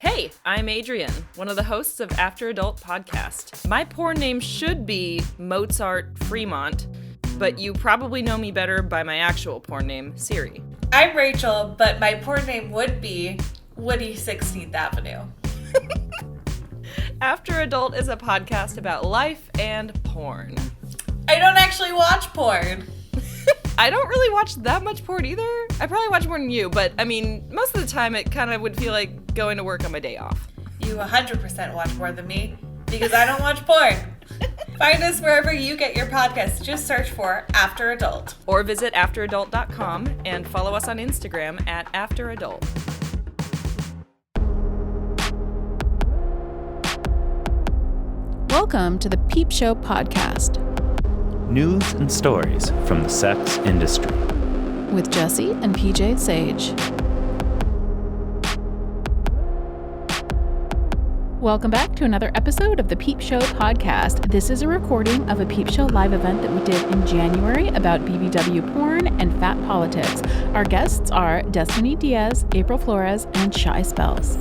Hey, I'm Adrian, one of the hosts of After Adult Podcast. My porn name should be Mozart Fremont, but you probably know me better by my actual porn name, Siri. I'm Rachel, but my porn name would be Woody 16th Avenue. After Adult is a podcast about life and porn. I don't actually watch porn. I don't really watch that much porn either. I probably watch more than you, but I mean, most of the time it kind of would feel like going to work on my day off. You 100% watch more than me because I don't watch porn. Find us wherever you get your podcasts. Just search for After Adult. Or visit afteradult.com and follow us on Instagram at afteradult. Welcome to the Peepshow podcast. News and stories from the sex industry. With Jessie and PJ Sage. Welcome back to another episode of the Peepshow podcast. This is a recording of a Peepshow live event that we did in January about BBW porn and fat politics. Our guests are Destiny Diaz, April Flores, and Shy Spells.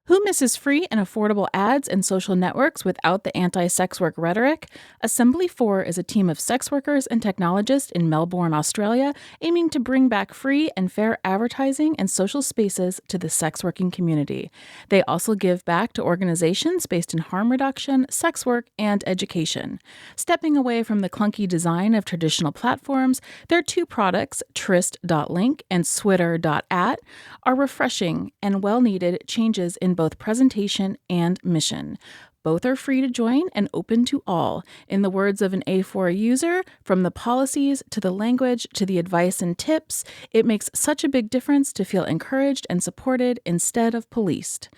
Who misses free and affordable ads and social networks without the anti-sex work rhetoric? Assembly 4 is a team of sex workers and technologists in Melbourne, Australia, aiming to bring back free and fair advertising and social spaces to the sex working community. They also give back to organizations based in harm reduction, sex work, and education. Stepping away from the clunky design of traditional platforms, their two products, Tryst.link and Switter.at, are refreshing and well-needed changes in both presentation and mission. Both are free to join and open to all. In the words of an A4 user, from the policies to the language to the advice and tips, it makes such a big difference to feel encouraged and supported instead of policed.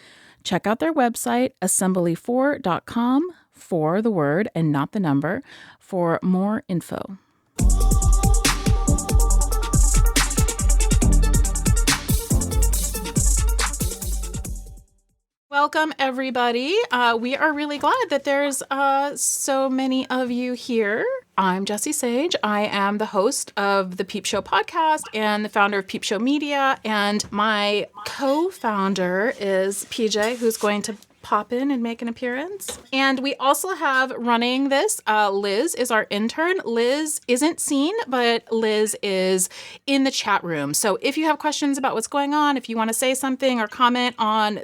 Check out their website, assembly4.com, for the word and not the number, for more info. Welcome, everybody. We are really glad that there's so many of you here. I'm Jessie Sage. I am the host of the Peepshow podcast and the founder of Peepshow Media. And my co-founder is PJ, who's going to pop in and make an appearance. And we also have running this, Liz is our intern. Liz isn't seen, but Liz is in the chat room. So if you have questions about what's going on, if you want to say something or comment on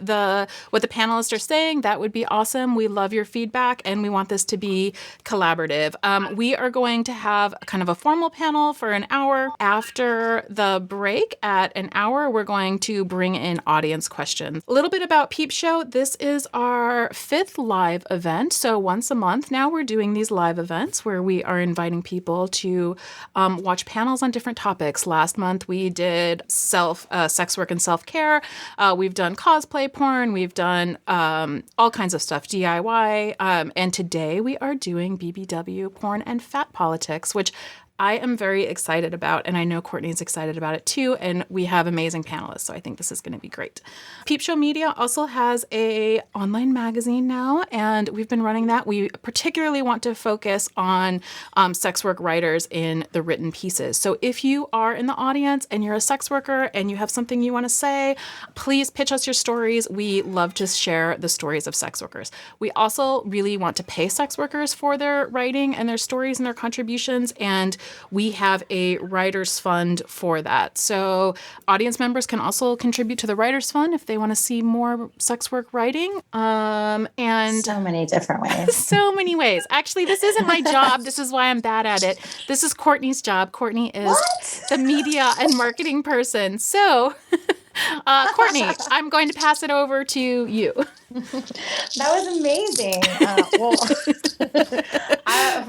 what the panelists are saying, that would be awesome. We love your feedback and we want this to be collaborative. We are going to have kind of a formal panel for an hour. After the break at an hour, we're going to bring in audience questions. A little bit about Peepshow. This is our 5th live event. So once a month now we're doing these live events where we are inviting people to watch panels on different topics. Last month we did sex work and self-care. We've done cosplay porn. We've done all kinds of stuff, DIY. And today we are doing BBW porn and fat politics, which I am very excited about, and I know Courtney's excited about it too, and we have amazing panelists, so I think this is going to be great. Peepshow Media also has a online magazine now, and we've been running that. We particularly want to focus on sex work writers in the written pieces. So if you are in the audience and you're a sex worker and you have something you want to say, please pitch us your stories. We love to share the stories of sex workers. We also really want to pay sex workers for their writing and their stories and their contributions, and we have a writers fund for that. So audience members can also contribute to the writers fund if they want to see more sex work writing. And so many different ways. So many ways. Actually, this isn't my job. This is why I'm bad at it. This is Courtney's job. Courtney is the media and marketing person. So Courtney, I'm going to pass it over to you. That was amazing.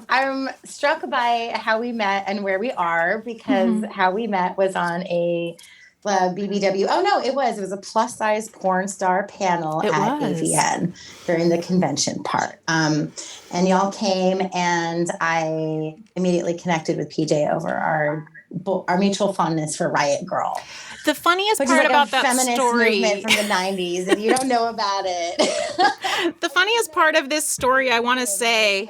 I'm struck by how we met and where we are, because how we met was on a BBW. Oh, no, it was a plus size porn star panel at AVN during the convention part. And y'all came, and I immediately connected with PJ over our mutual fondness for Riot Grrrl. The funniest part about that story movement from the 90s, if you don't know about it. The funniest part of this story, I want to say,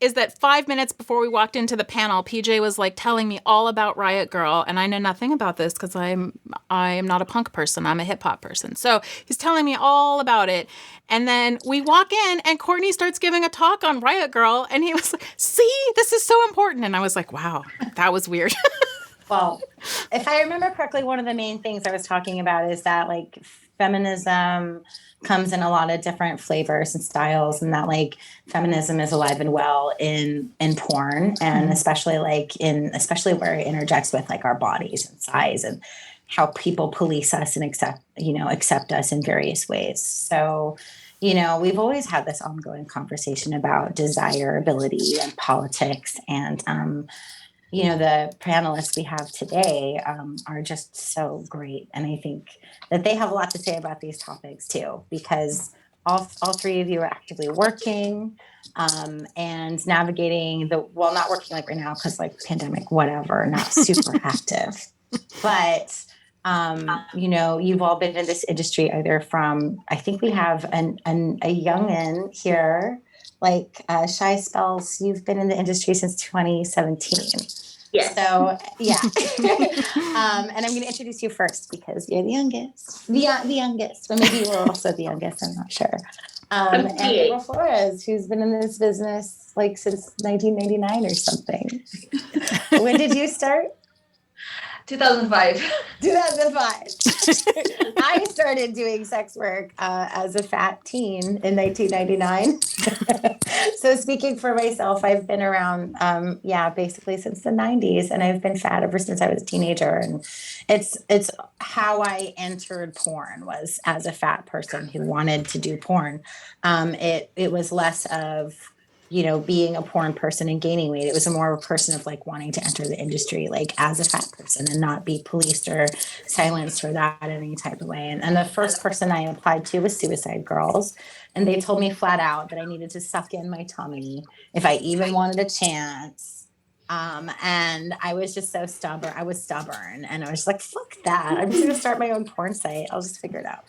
is that 5 minutes before we walked into the panel, PJ was like telling me all about Riot Girl, and I know nothing about this because I am not a punk person. I'm a hip hop person. So he's telling me all about it. And then we walk in and Courtney starts giving a talk on Riot Girl, and he was like, see, this is so important. And I was like, wow, that was weird. Well, if I remember correctly, one of the main things I was talking about is that like feminism comes in a lot of different flavors and styles, and that like feminism is alive and well in porn, and especially where it interjects with like our bodies and size and how people police us and accept us in various ways. So, we've always had this ongoing conversation about desirability and politics, and the panelists we have today are just so great. And I think that they have a lot to say about these topics too, because all three of you are actively working and navigating not working like right now because like pandemic, whatever, not super active. But, you've all been in this industry either from, I think we have a youngin here, like Shy Spells, you've been in the industry since 2017. Yes. So, yeah. And I'm going to introduce you first because you're the youngest. The youngest. But maybe you were also the youngest. I'm not sure. And April Flores, who's been in this business like since 1999 or something. When did you start? 2005. 2005. I started doing sex work as a fat teen in 1999. So speaking for myself, I've been around, basically since the 90s, and I've been fat ever since I was a teenager. And it's how I entered porn was as a fat person who wanted to do porn. It was less of being a porn person and gaining weight. It was more of a person of like wanting to enter the industry, like as a fat person and not be policed or silenced or that in any type of way. And the first person I applied to was Suicide Girls. And they told me flat out that I needed to suck in my tummy if I even wanted a chance. And I was just so stubborn. I was stubborn. And I was just like, fuck that. I'm just going to start my own porn site. I'll just figure it out.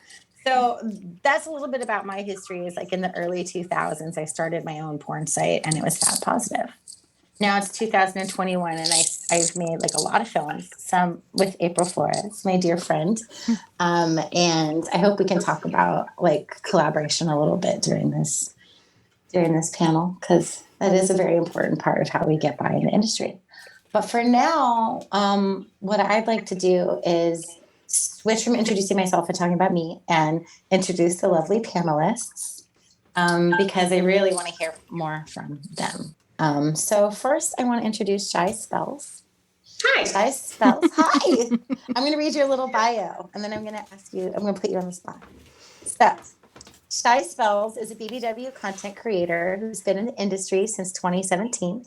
So that's a little bit about my history. Is like in the early 2000s, I started my own porn site, and it was fat positive. Now it's 2021, and I've made like a lot of films, some with April Flores, my dear friend, and I hope we can talk about like collaboration a little bit during this panel, because that is a very important part of how we get by in the industry. But for now, what I'd like to do is switch from introducing myself and talking about me and introduce the lovely panelists because I really want to hear more from them. So first, I want to introduce Shy Spells. Hi. Shy Spells. Hi. I'm going to read your little bio, and then I'm going to put you on the spot. So, Shy Spells is a BBW content creator who's been in the industry since 2017.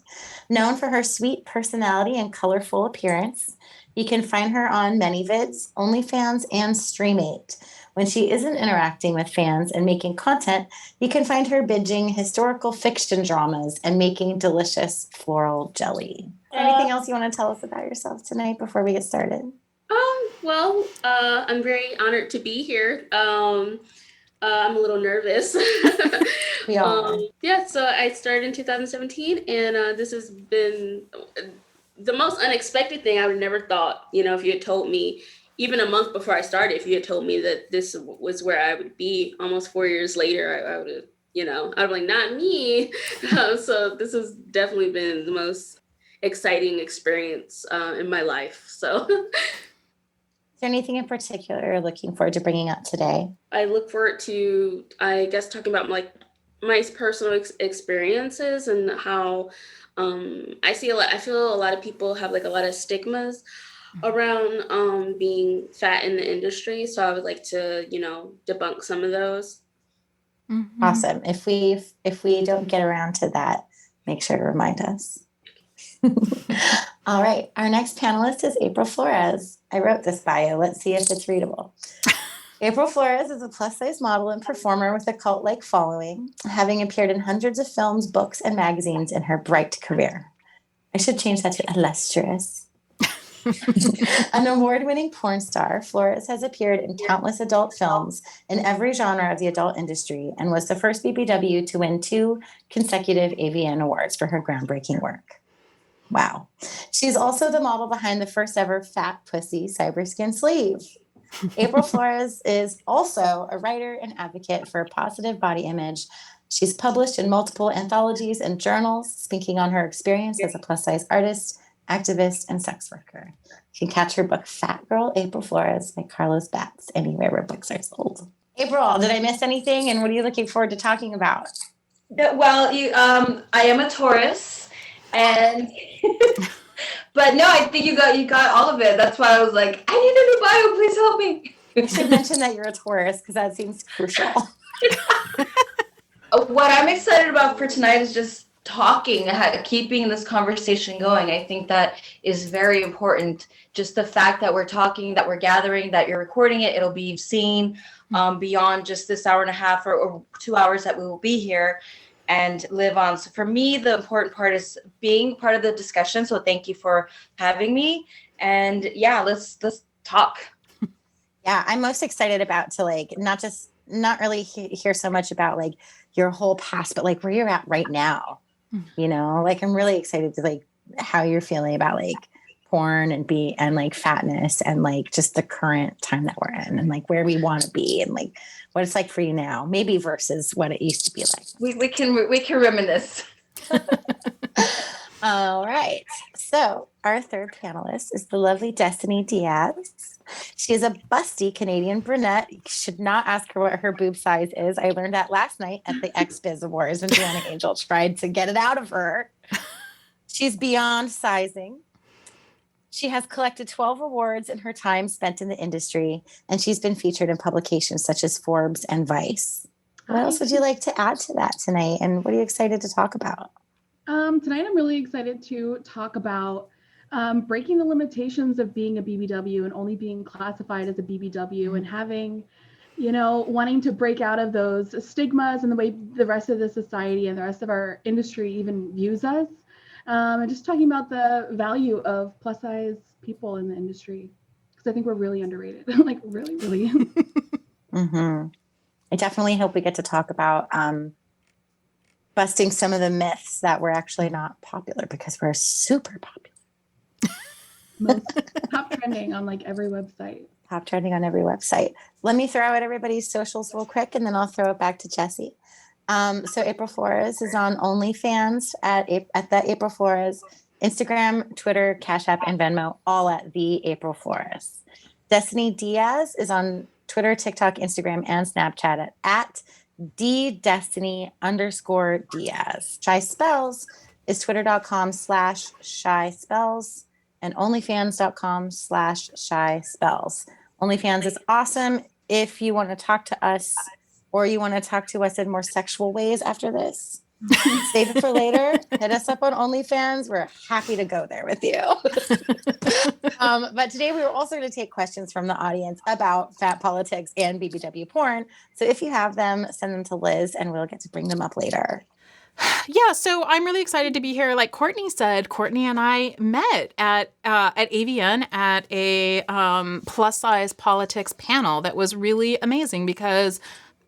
Known for her sweet personality and colorful appearance, you can find her on ManyVids, OnlyFans, and Stream8. When she isn't interacting with fans and making content, you can find her binging historical fiction dramas and making delicious floral jelly. Anything else you want to tell us about yourself tonight before we get started? I'm very honored to be here. I'm a little nervous. We all are. So I started in 2017, and this has been the most unexpected thing. I would have never thought, if you had told me even a month before I started, if you had told me that this was where I would be almost 4 years later, I would have, I'd be like, not me. So this has definitely been the most exciting experience in my life. So is there anything in particular you're looking forward to bringing up today? I look forward to, I guess, talking about like my personal experiences and how I feel a lot of people have like a lot of stigmas around being fat in the industry. So I would like to, debunk some of those. Mm-hmm. Awesome. If we don't get around to that, make sure to remind us. All right. Our next panelist is April Flores. I wrote this bio. Let's see if it's readable. April Flores is a plus-size model and performer with a cult-like following, having appeared in hundreds of films, books, and magazines in her bright career. I should change that to illustrious. An award-winning porn star, Flores has appeared in countless adult films in every genre of the adult industry and was the first BBW to win 2 consecutive AVN awards for her groundbreaking work. Wow. She's also the model behind the first ever Fat Pussy Cyberskin sleeve. April Flores is also a writer and advocate for a positive body image. She's published in multiple anthologies and journals, speaking on her experience as a plus-size artist, activist, and sex worker. You can catch her book, Fat Girl, April Flores, by Carlos Batts, anywhere where books are sold. April, did I miss anything? And what are you looking forward to talking about? Well, I am a Taurus, and but no, I think you got all of it. That's why I was like, I need a new bio. Please help me. You should mention that you're a Taurus because that seems crucial. What I'm excited about for tonight is just talking, keeping this conversation going. I think that is very important. Just the fact that we're talking, that we're gathering, that you're recording it, it'll be seen beyond just this hour and a half or 2 hours that we will be here and live on. So for me, the important part is being part of the discussion. So thank you for having me. And yeah, let's talk. Yeah, I'm most excited about to not really hear so much about like your whole past, but like where you're at right now. You know, like I'm really excited to like how you're feeling about like porn and like fatness and like just the current time that we're in and like where we want to be and like what it's like for you now, maybe versus what it used to be like. We can reminisce. All right. So our third panelist is the lovely Destiny Diaz. She is a busty Canadian brunette. You should not ask her what her boob size is. I learned that last night at the XBiz Awards when Joanna Angel tried to get it out of her. She's beyond sizing. She has collected 12 awards in her time spent in the industry, and she's been featured in publications such as Forbes and Vice. What else would you like to add to that tonight, and what are you excited to talk about? Tonight, I'm really excited to talk about breaking the limitations of being a BBW and only being classified as a BBW and having, wanting to break out of those stigmas and the way the rest of the society and the rest of our industry even views us. And just talking about the value of plus size people in the industry, because I think we're really underrated, like really, really. Mm-hmm. I definitely hope we get to talk about busting some of the myths that we're actually not popular because we're super popular. Top trending on like every website. Top trending on every website. Let me throw out everybody's socials real quick and then I'll throw it back to Jessie. So April Flores is on OnlyFans at the April Flores, Instagram, Twitter, Cash App, and Venmo, all at the April Flores. Destiny Diaz is on Twitter, TikTok, Instagram, and Snapchat at @DDestiny_Diaz. Shy Spells is twitter.com/Shy Spells and onlyfans.com/Shy Spells. OnlyFans is awesome if you want to talk to us or you want to talk to us in more sexual ways after this. Save it for later. Hit us up on OnlyFans. We're happy to go there with you. But today we were also going to take questions from the audience about fat politics and BBW porn. So if you have them, send them to Liz and we'll get to bring them up later. Yeah, so I'm really excited to be here. Like Courtney said, Courtney and I met at AVN at a plus size politics panel that was really amazing because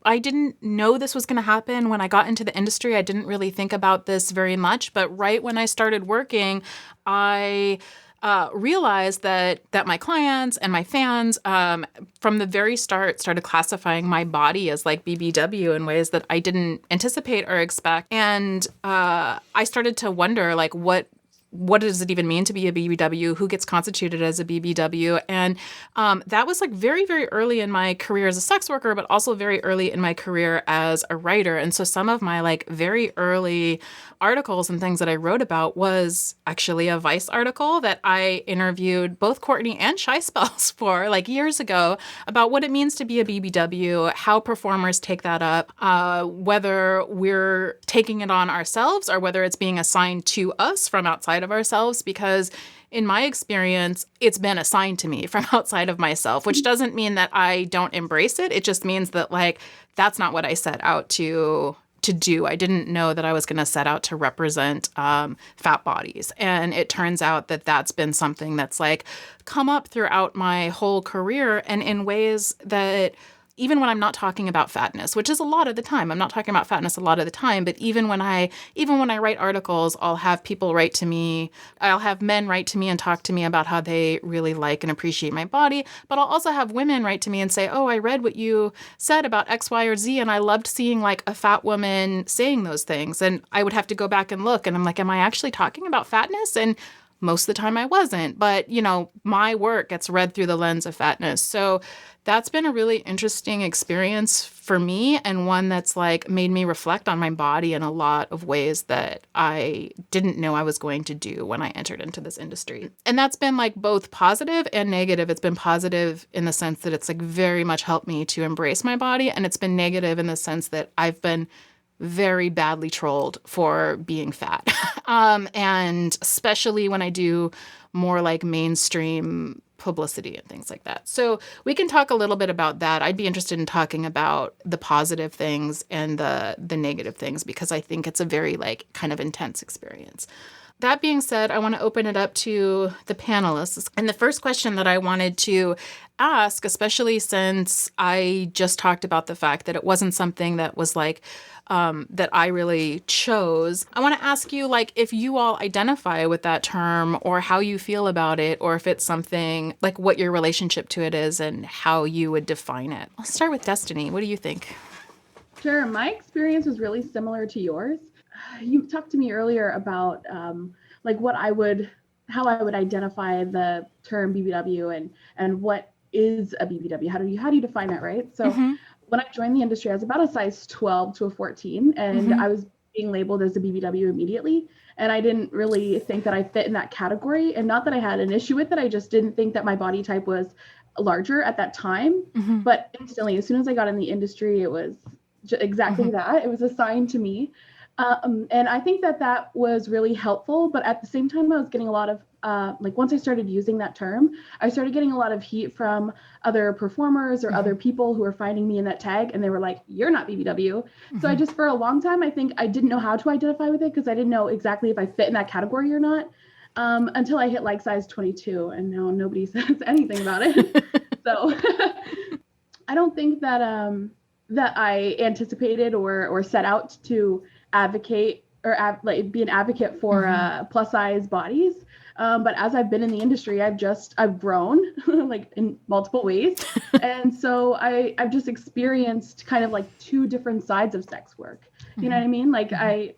I didn't know this was going to happen when I got into the industry. I didn't really think about this very much, but right when I started working, I realized that my clients and my fans from the very start started classifying my body as like BBW in ways that I didn't anticipate or expect. And I started to wonder like what does it even mean to be a BBW? Who gets constituted as a BBW? And that was like very, very early in my career as a sex worker, but also very early in my career as a writer. And so some of my like very early articles and things that I wrote about was actually a Vice article that I interviewed both Courtney and Shy Spells for like years ago about what it means to be a BBW, how performers take that up, whether we're taking it on ourselves or whether it's being assigned to us from outside of ourselves, because in my experience, it's been assigned to me from outside of myself, which doesn't mean that I don't embrace it. It just means that like, that's not what I set out to to do. I didn't know that I was going to set out to represent fat bodies. And it turns out that that's been something that's like come up throughout my whole career, and in ways that even when I'm not talking about fatness, which is a lot of the time, I'm not talking about fatness a lot of the time, but even when I write articles, I'll have people write to me, I'll have men write to me and talk to me about how they really like and appreciate my body, but I'll also have women write to me and say, oh, I read what you said about X, Y, or Z, and I loved seeing like a fat woman saying those things. And I would have to go back and look, and I'm like, am I actually talking about fatness? And most of the time I wasn't, but my work gets read through the lens of fatness. So that's been a really interesting experience for me, and one that's like made me reflect on my body in a lot of ways that I didn't know I was going to do when I entered into this industry. And that's been like both positive and negative. It's been positive in the sense that it's like very much helped me to embrace my body, and it's been negative in the sense that I've been very badly trolled for being fat. And especially when I do more like mainstream publicity and things like that. So we can talk a little bit about that. I'd be interested in talking about the positive things and the negative things, because I think it's a very like kind of intense experience. That being said, I want to open it up to the panelists. And the first question that I wanted to ask, especially since I just talked about the fact that it wasn't something that was like, that I really chose. I want to ask you, like, if you all identify with that term, or how you feel about it, or if it's something, like, what your relationship to it is and how you would define it. I'll start with Destiny. What do you think? Sure. My experience was really similar to yours. You talked to me earlier about like how I would identify the term BBW and what is a BBW. How do you define that, right? So when I joined the industry, I was about a size 12 to a 14, and I was being labeled as a BBW immediately. And I didn't really think that I fit in that category. And not that I had an issue with it, I just didn't think that my body type was larger at that time. But instantly, as soon as I got in the industry, it was exactly that. It was assigned to me. And I think that was really helpful. But at the same time, I was getting a lot of, once I started using that term, I started getting a lot of heat from other performers or other people who were finding me in that tag. And they were like, you're not BBW. So I just, for a long time, I think I didn't know how to identify with it, because I didn't know exactly if I fit in that category or not, until I hit like size 22. And now nobody says anything about it. So I don't think that that I anticipated or set out to advocate or be an advocate for plus size bodies. But as I've been in the industry, I've grown like in multiple ways. And so I've just experienced kind of like two different sides of sex work. You know what I mean? Like I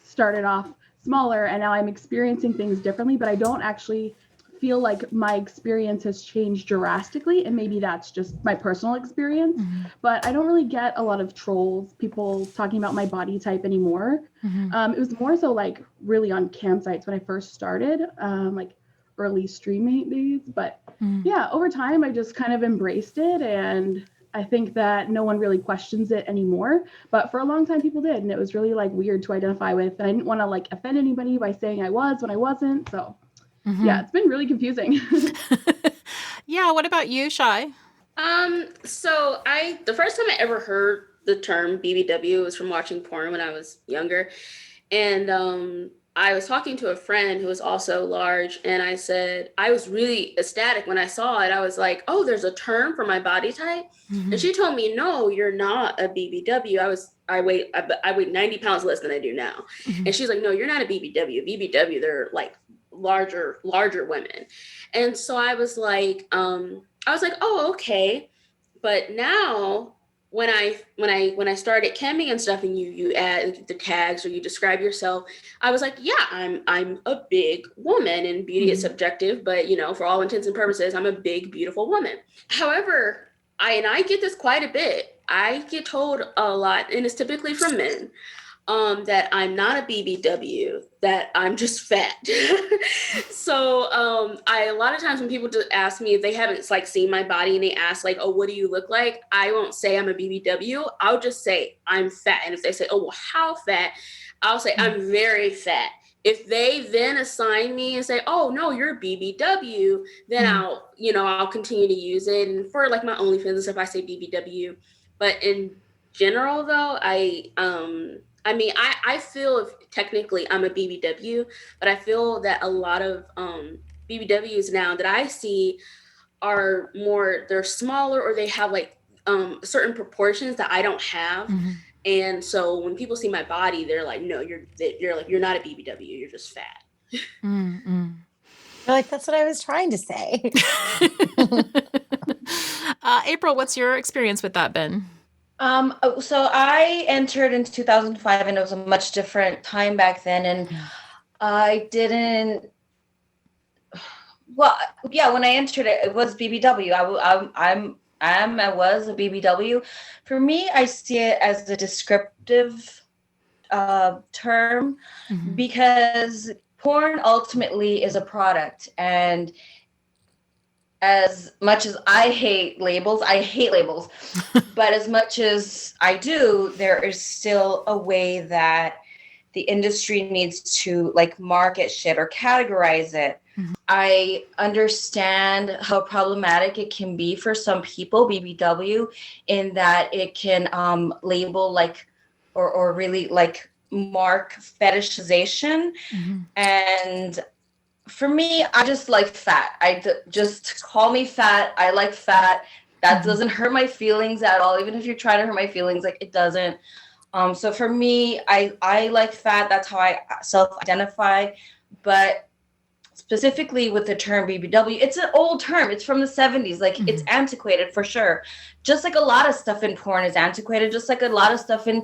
started off smaller, and now I'm experiencing things differently, but I don't actually feel like my experience has changed drastically, and maybe that's just my personal experience, but I don't really get a lot of trolls, people talking about my body type anymore. It was more so like really on campsites when I first started, like early streaming days, but yeah, over time I just kind of embraced it, and I think that no one really questions it anymore, but for a long time people did, and it was really like weird to identify with, and I didn't want to like offend anybody by saying I was when I wasn't, so yeah, it's been really confusing. Yeah, what about you, Shy? So the first time I ever heard the term BBW was from watching porn when I was younger. And I was talking to a friend who was also large, and I said, I was really ecstatic when I saw it. I was like, oh, there's a term for my body type. And she told me, no, you're not a BBW. I weigh 90 pounds less than I do now. And she's like, no, you're not a BBW. BBW, they're like larger women. And so I was like, oh, okay. But now when I started camming and stuff, and you add the tags or you describe yourself, I was like, yeah, I'm a big woman, and beauty is subjective, but for all intents and purposes, I'm a big, beautiful woman. However, I get this quite a bit. I get told a lot, and it's typically from men, that I'm not a BBW, that I'm just fat. So a lot of times when people just ask me if they haven't like seen my body, and they ask like, oh, what do you look like? I won't say I'm a BBW. I'll just say I'm fat. And if they say, oh, well, how fat? I'll say I'm very fat. If they then assign me and say, oh, no, you're a BBW, then I'll continue to use it. And for like my OnlyFans and stuff, I say BBW. But in general, though, I feel if technically I'm a BBW, but I feel that a lot of BBWs now that I see are they're smaller, or they have like certain proportions that I don't have. Mm-hmm. And so when people see my body, they're like, no, you're not a BBW, you're just fat. Mm-hmm. You're like, that's what I was trying to say. April, what's your experience with that been? So I entered in 2005, and it was a much different time back then. And I didn't, well, yeah, when I entered it was BBW. I was a BBW. For me, I see it as a descriptive term, because porn ultimately is a product. And as much as I hate labels, but as much as I do, there is still a way that the industry needs to like market shit or categorize it. I understand how problematic it can be for some people, BBW, in that it can label like or really like mark fetishization. And for me, I just like fat. Just call me fat. I like fat. That doesn't hurt my feelings at all. Even if you're trying to hurt my feelings, like, it doesn't. So for me, I like fat. That's how I self-identify. But specifically with the term BBW, it's an old term. It's from the 70s. Like, it's antiquated for sure. Just like a lot of stuff in porn is antiquated. Just like a lot of stuff is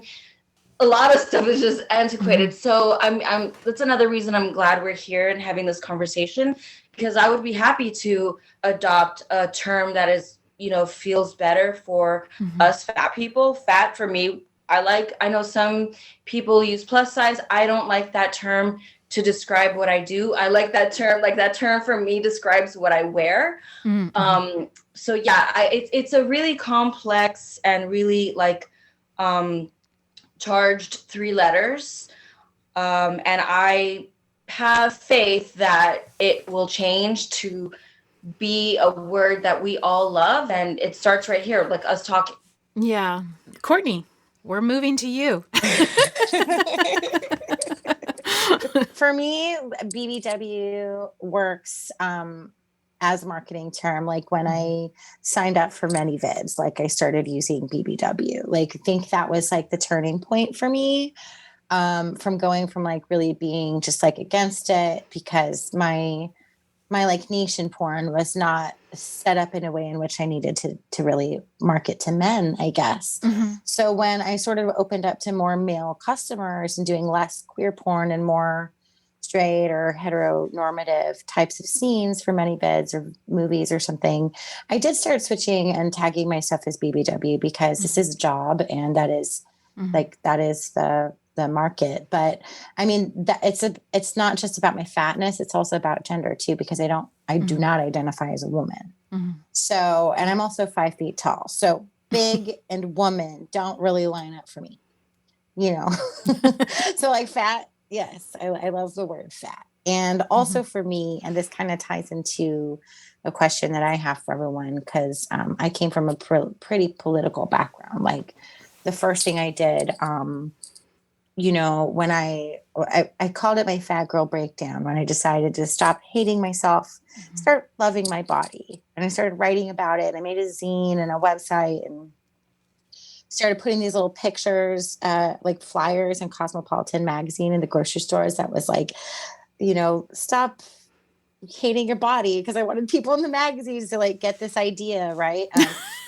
just antiquated. So I'm that's another reason I'm glad we're here and having this conversation, because I would be happy to adopt a term that is, feels better for us fat people. Fat, for me, I know some people use plus size. I don't like that term to describe what I do. I like that term. Like, that term for me describes what I wear. So yeah, it's a really complex and really like charged 3 letters. And I have faith that it will change to be a word that we all love. And it starts right here, like us talking. Yeah. Courtney, we're moving to you. For me, BBW works as a marketing term. Like, when I signed up for ManyVids, like, I started using BBW. Like, I think that was like the turning point for me, from going from like really being just like against it, because my like niche in porn was not set up in a way in which I needed to really market to men, I guess. So when I sort of opened up to more male customers and doing less queer porn and more straight or heteronormative types of scenes for ManyVids or movies or something, I did start switching and tagging myself as BBW, because this is a job, and that is that is the market. But I mean, that it's not just about my fatness, it's also about gender too, because I do not identify as a woman. So, and I'm also 5 feet tall, so big and woman don't really line up for me, so like fat, yes, I love the word fat. And also for me, and this kind of ties into a question that I have for everyone, because I came from a pretty political background. Like, the first thing I did, when I called it my fat girl breakdown, when I decided to stop hating myself, start loving my body. And I started writing about it. I made a zine and a website, and started putting these little pictures, like flyers in Cosmopolitan magazine in the grocery stores. That was like, stop hating your body, because I wanted people in the magazines to like get this idea, right?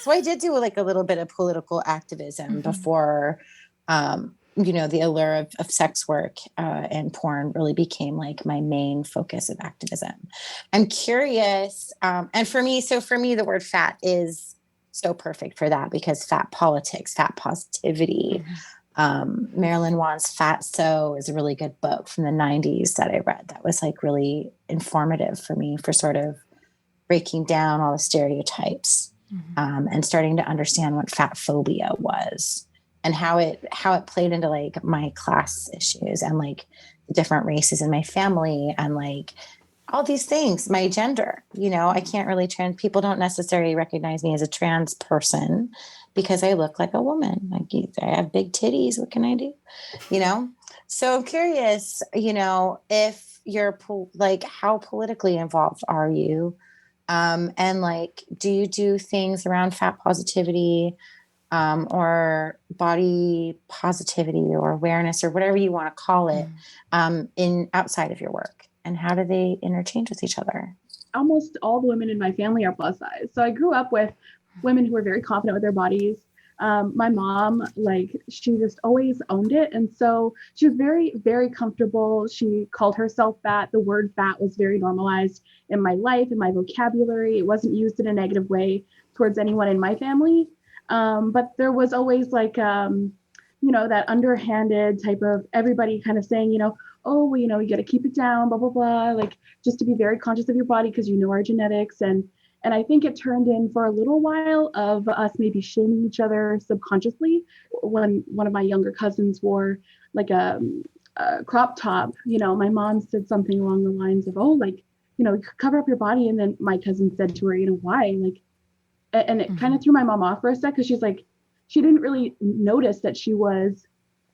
So I did do like a little bit of political activism before, the allure of sex work and porn really became like my main focus of activism. I'm curious. And for me, the word fat is so perfect for that, because fat politics, fat positivity. Marilyn Wan's Fatso is a really good book from the 90s that I read that was like really informative for me, for sort of breaking down all the stereotypes and starting to understand what fat phobia was, and how it played into like my class issues and like the different races in my family, and like all these things, my gender, I can't really people don't necessarily recognize me as a trans person, because I look like a woman. Like I have big titties. What can I do? So I'm curious, if you're like, how politically involved are you? And like, do you do things around fat positivity, or body positivity or awareness or whatever you want to call it, in outside of your work? And how do they interchange with each other? Almost all the women in my family are plus size. So I grew up with women who were very confident with their bodies. My mom, like, she just always owned it. And so she was very, very comfortable. She called herself fat. The word fat was very normalized in my life, in my vocabulary. It wasn't used in a negative way towards anyone in my family. But there was always like, that underhanded type of everybody kind of saying, oh, well, you got to keep it down, blah, blah, blah, like just to be very conscious of your body because our genetics. And I think it turned in for a little while of us maybe shaming each other subconsciously. When one of my younger cousins wore like a crop top, my mom said something along the lines of, oh, like, cover up your body. And then my cousin said to her, why? Like, and it kind of threw my mom off for a sec because she's like, she didn't really notice that she was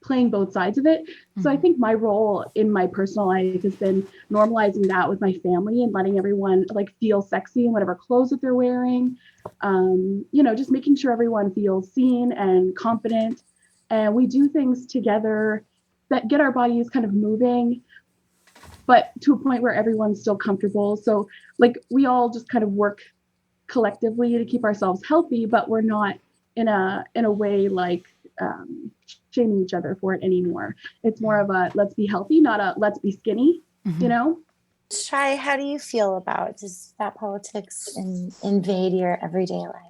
playing both sides of it. So I think my role in my personal life has been normalizing that with my family and letting everyone like feel sexy in whatever clothes that they're wearing. Just making sure everyone feels seen and confident. And we do things together that get our bodies kind of moving, but to a point where everyone's still comfortable. So like we all just kind of work collectively to keep ourselves healthy, but we're not in a way like shaming each other for it anymore. It's more of a let's be healthy, not a let's be skinny, Shai, how do you feel about, does fat politics invade your everyday life?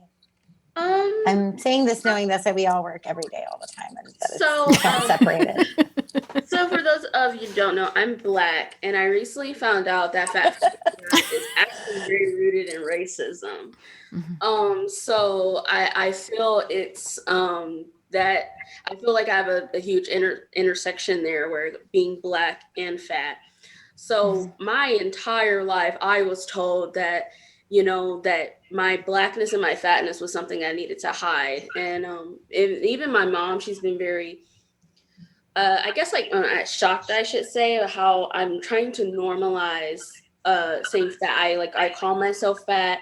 I'm saying this knowing this, that we all work every day all the time and that it's not separated. So for those of you who don't know, I'm Black, and I recently found out that fat is actually very rooted in racism. So I feel it's that I feel like I have a huge intersection there where being Black and fat. So my entire life, I was told that, that my Blackness and my fatness was something I needed to hide. And even my mom, she's been very, I guess like shocked, I should say, how I'm trying to normalize saying fat. I call myself fat.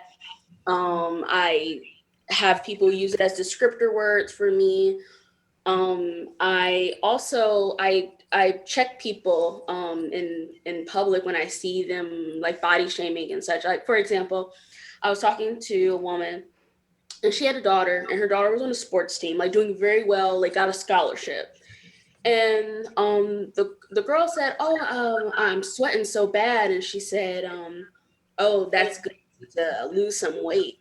I have people use it as descriptor words for me. I also I check people in public when I see them like body shaming and such. Like, for example, I was talking to a woman and she had a daughter, and her daughter was on a sports team, like doing very well, like got a scholarship. And the girl said, oh, I'm sweating so bad. And she said, oh, that's good to lose some weight.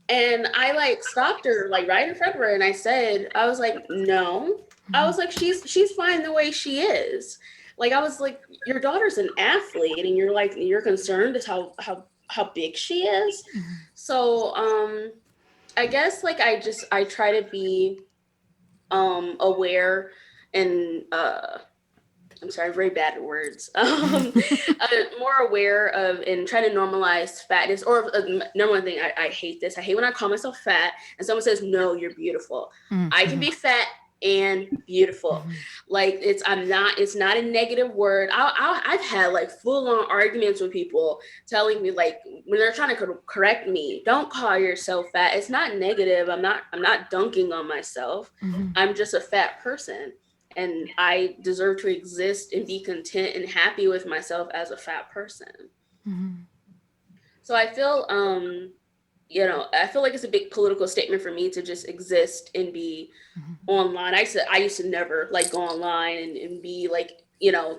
And I like stopped her like right in front of her, and I was like, no. I was like, she's fine the way she is. Like, I was like, your daughter's an athlete, and you're concerned as how big she is. So I guess like I try to be aware and I'm sorry, very bad at words. More aware of and trying to normalize fatness. Or number one thing, I hate this. I hate when I call myself fat and someone says, no, you're beautiful. I can be fat and beautiful. Like it's not a negative word. I've had like full on arguments with people telling me like when they're trying to correct me, don't call yourself fat. It's not negative. I'm not dunking on myself. I'm just a fat person. And I deserve to exist and be content and happy with myself as a fat person. So I feel, I feel like it's a big political statement for me to just exist and be online. I used to never like go online and be like,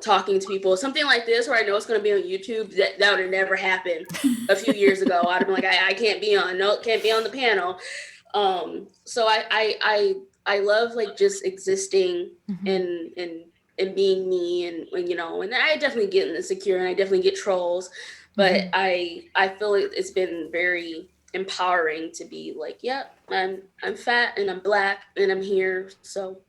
talking to people, something like this, where I know it's going to be on YouTube. That would have never happened a few years ago. I'd have been like, I can't be on the panel. So I love like just existing and being me and I definitely get insecure and I definitely get trolls, but I feel like it's been very empowering to be like, yeah, I'm fat and I'm Black and I'm here. So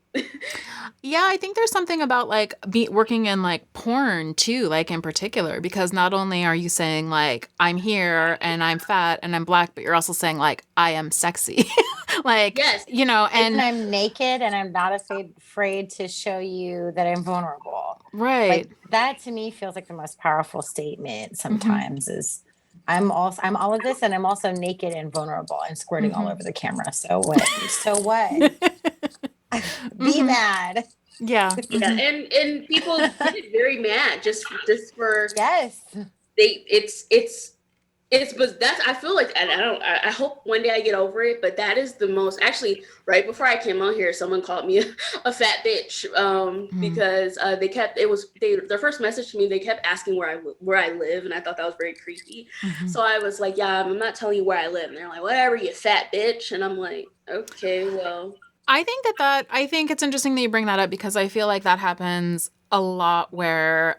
yeah, I think there's something about like working in like porn too, like in particular, because not only are you saying like I'm here and I'm fat and I'm Black, but you're also saying like I am sexy. Like, Yes. you know, And and I'm naked and I'm not afraid to show you that I'm vulnerable. right. Like that to me feels like the most powerful statement sometimes is I'm all of this and I'm also naked and vulnerable and squirting all over the camera. So what? So what? Be mad. Yeah. Yeah, and people get very mad just for Yes. but that's I feel like I hope one day I get over it, but that is the most actually right before I came on here someone called me a fat bitch because their first message to me they kept asking where I live, and I thought that was very creepy. So I was like, yeah, I'm not telling you where I live, and they're like, whatever, you fat bitch. And I'm like, okay, well, I think it's interesting that you bring that up because I feel like that happens a lot where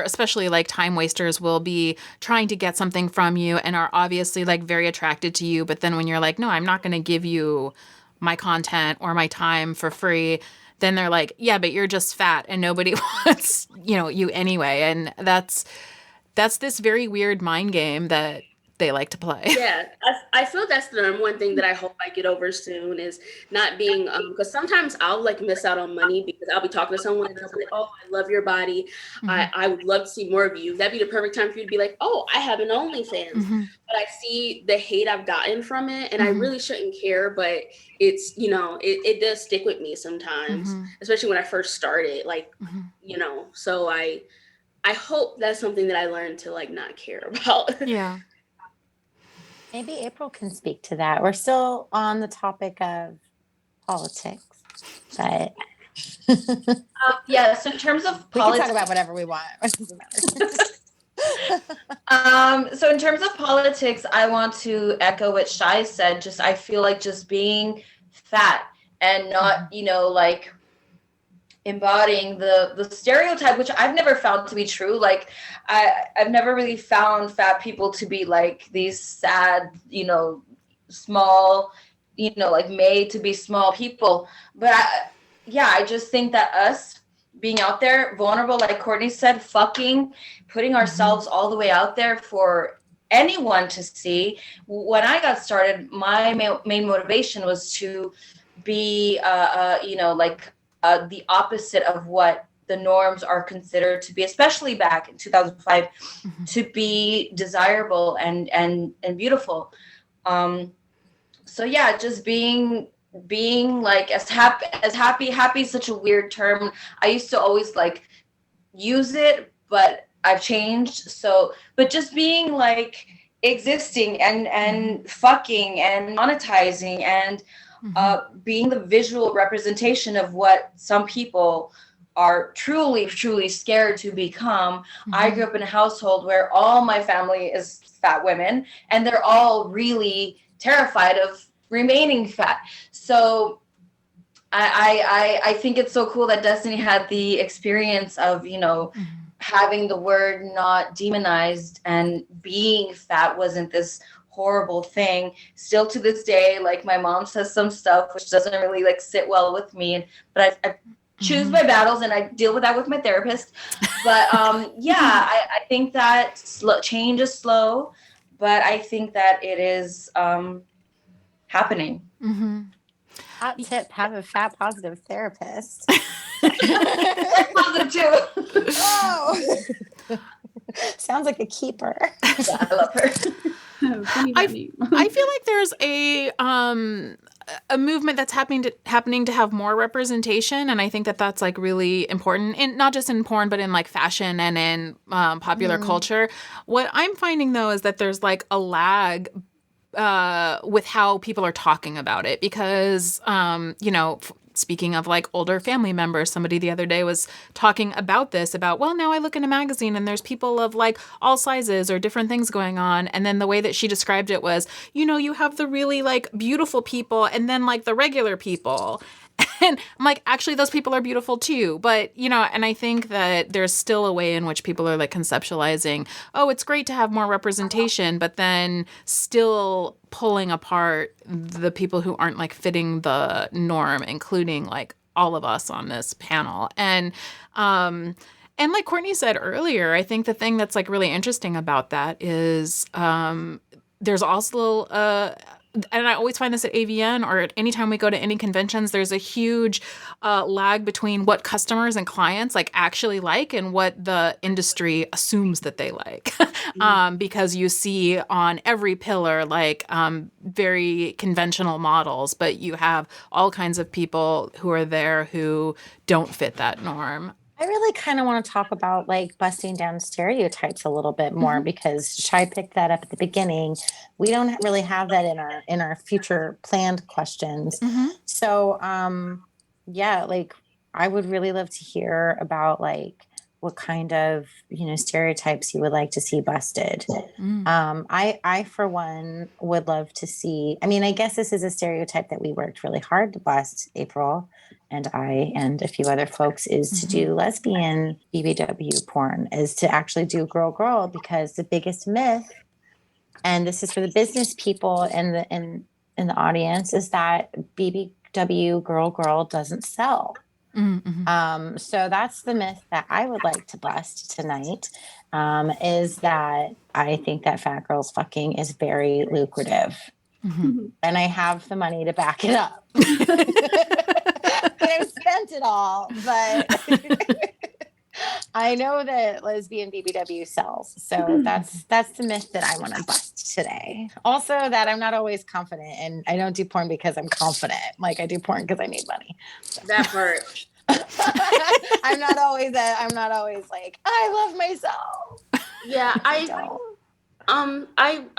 especially like time wasters will be trying to get something from you and are obviously like very attracted to you. But then when you're like, no, I'm not going to give you my content or my time for free, then they're like, yeah, but you're just fat and nobody wants, you anyway. And that's this very weird mind game that they like to play. Yeah, I feel that's the number one thing that I hope I get over soon is not being because sometimes I'll like miss out on money because I'll be talking to someone and they'll be like, oh, I love your body. I would love to see more of you. That'd be the perfect time for you to be like, oh, I have an OnlyFans. But I see the hate I've gotten from it and I really shouldn't care, but it's, it does stick with me sometimes, especially when I first started, like, so I hope that's something that I learned to like not care about. Yeah. Maybe April can speak to that. We're still on the topic of politics, but yeah. So in terms of we can talk about whatever we want. So in terms of politics, I want to echo what Shai said. I feel like just being fat and not, like embodying the stereotype, which I've never found to be true. Like I've never really found fat people to be like these sad, small, like made to be small people. But I just think that us being out there vulnerable, like Courtney said, putting ourselves all the way out there for anyone to see. When I got started, my main motivation was to be, the opposite of what the norms are considered to be, especially back in 2005, to be desirable and beautiful. So yeah, just being like as happy is such a weird term. I used to always like use it, but I've changed. So, but just being like existing and fucking and monetizing and being the visual representation of what some people are truly, truly scared to become. I grew up in a household where all my family is fat women, and they're all really terrified of remaining fat. So I think it's so cool that Destiny had the experience of, having the word not demonized and being fat wasn't this horrible thing. Still to this day, like my mom says some stuff which doesn't really like sit well with me, but I choose my battles and I deal with that with my therapist. But I think that change is slow, but I think that it is happening. Hot tip: have a fat positive therapist. Positive too. Oh. Sounds like a keeper. Yeah, I love her. I feel like there's a movement that's happening to have more representation, and I think that that's like really important, and not just in porn, but in like fashion and in popular culture. What I'm finding though is that there's like a lag with how people are talking about it, because speaking of like older family members, somebody the other day was talking about this, well, now I look in a magazine and there's people of like all sizes or different things going on. And then the way that she described it was, you have the really like beautiful people and then like the regular people. And I'm like, actually, those people are beautiful too. But, and I think that there's still a way in which people are like conceptualizing, oh, it's great to have more representation, but then still pulling apart the people who aren't like fitting the norm, including like all of us on this panel. And like Courtney said earlier, I think the thing that's like really interesting about that is there's also and I always find this at AVN or at anytime we go to any conventions, there's a huge lag between what customers and clients like actually like and what the industry assumes that they like. Because you see on every pillar like very conventional models, but you have all kinds of people who are there who don't fit that norm. I really kind of want to talk about like busting down stereotypes a little bit more because Shai picked that up at the beginning. We don't really have that in our future planned questions. So yeah, like I would really love to hear about like what kind of, stereotypes you would like to see busted. I for one would love to see, I guess this is a stereotype that we worked really hard to bust, April and I and a few other folks, is to do lesbian BBW porn, is to actually do girl, because the biggest myth, and this is for the business people in the audience, is that BBW girl doesn't sell. So that's the myth that I would like to bust tonight, is that I think that fat girls fucking is very lucrative. And I have the money to back it up. I've spent it all, but I know that lesbian BBW sells. So that's the myth that I want to bust today. Also that I'm not always confident, and I don't do porn because I'm confident. Like I do porn because I need money. So. That part. I'm not always like, I love myself. Yeah, I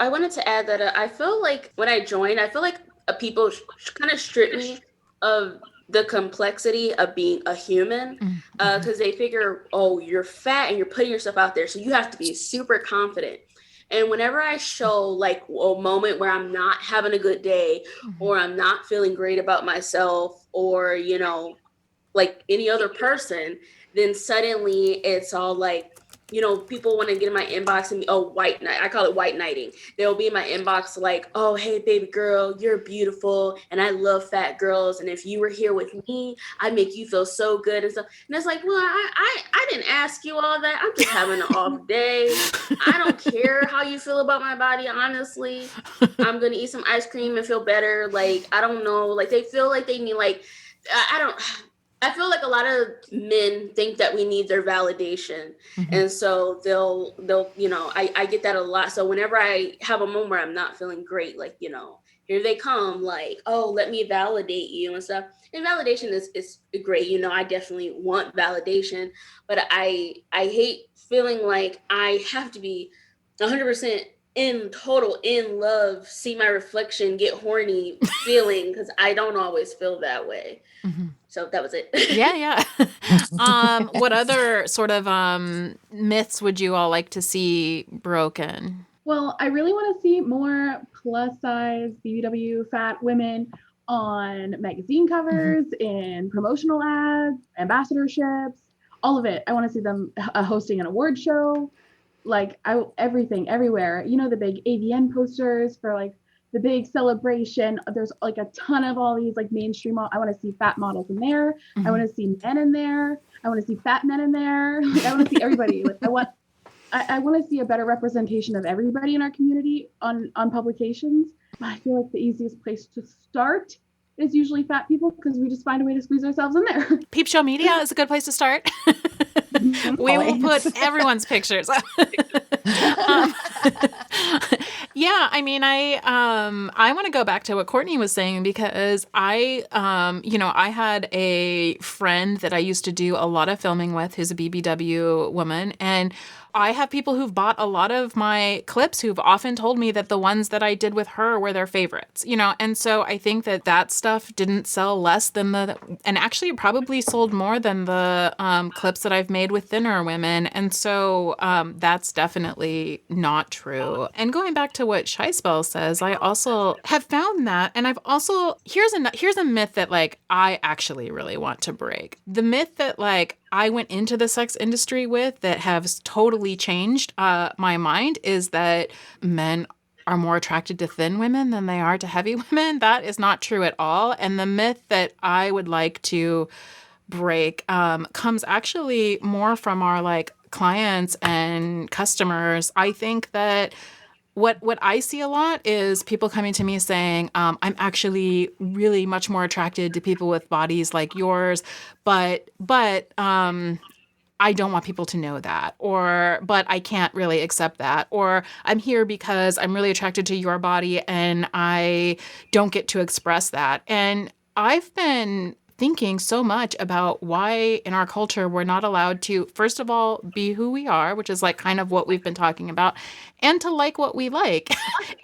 wanted to add that I feel like when I joined, I feel like people kind of strip me of the complexity of being a human, because they figure, oh, you're fat and you're putting yourself out there, so you have to be super confident. And whenever I show like a moment where I'm not having a good day, or I'm not feeling great about myself, or, like any other person, then suddenly it's all like, people want to get in my inbox and white knight. I call it white knighting. They'll be in my inbox like, oh, hey, baby girl, you're beautiful. And I love fat girls. And if you were here with me, I'd make you feel so good and stuff. And it's like, well, I didn't ask you all that. I'm just having an off day. I don't care how you feel about my body, honestly. I'm going to eat some ice cream and feel better. Like, I don't know. Like, they feel like they need, like, I feel like a lot of men think that we need their validation. And so they'll, I get that a lot. So whenever I have a moment where I'm not feeling great, like, here they come, like, oh, let me validate you and stuff. And validation is great. I definitely want validation, but I hate feeling like I have to be 100% in love, see my reflection, get horny feeling, because I don't always feel that way. So that was it. Yeah. What other sort of myths would you all like to see broken? Well, I really want to see more plus size BBW fat women on magazine covers, in promotional ads, ambassadorships, all of it. I want to see them hosting an award show, like everything, everywhere. The big AVN posters for like the big celebration. There's like a ton of all these like mainstream. I want to see fat models in there. I want to see men in there. I want to see fat men in there. Like, I want to see everybody. Like I want to see a better representation of everybody in our community on publications. I feel like the easiest place to start is usually fat people, because we just find a way to squeeze ourselves in there. Peepshow Media is a good place to start. We will put everyone's pictures. Yeah, I want to go back to what Courtney was saying, because I had a friend that I used to do a lot of filming with who's a BBW woman, and I have people who've bought a lot of my clips who've often told me that the ones that I did with her were their favorites, and so I think that stuff didn't sell less than and actually probably sold more than the clips that I've made with thinner women. And so that's definitely not true. And going back to what Shy Spell says, I also have found that, and I've also, here's a myth that like I actually really want to break. The myth that like I went into the sex industry with that has totally changed my mind is that men are more attracted to thin women than they are to heavy women. That is not true at all. And the myth that I would like to break comes actually more from our like clients and customers. I think that what I see a lot is people coming to me saying, I'm actually really much more attracted to people with bodies like yours, but I don't want people to know that, but I can't really accept that, or I'm here because I'm really attracted to your body and I don't get to express that. And I've been thinking so much about why in our culture we're not allowed to, first of all, be who we are, which is like kind of what we've been talking about, and to like what we like.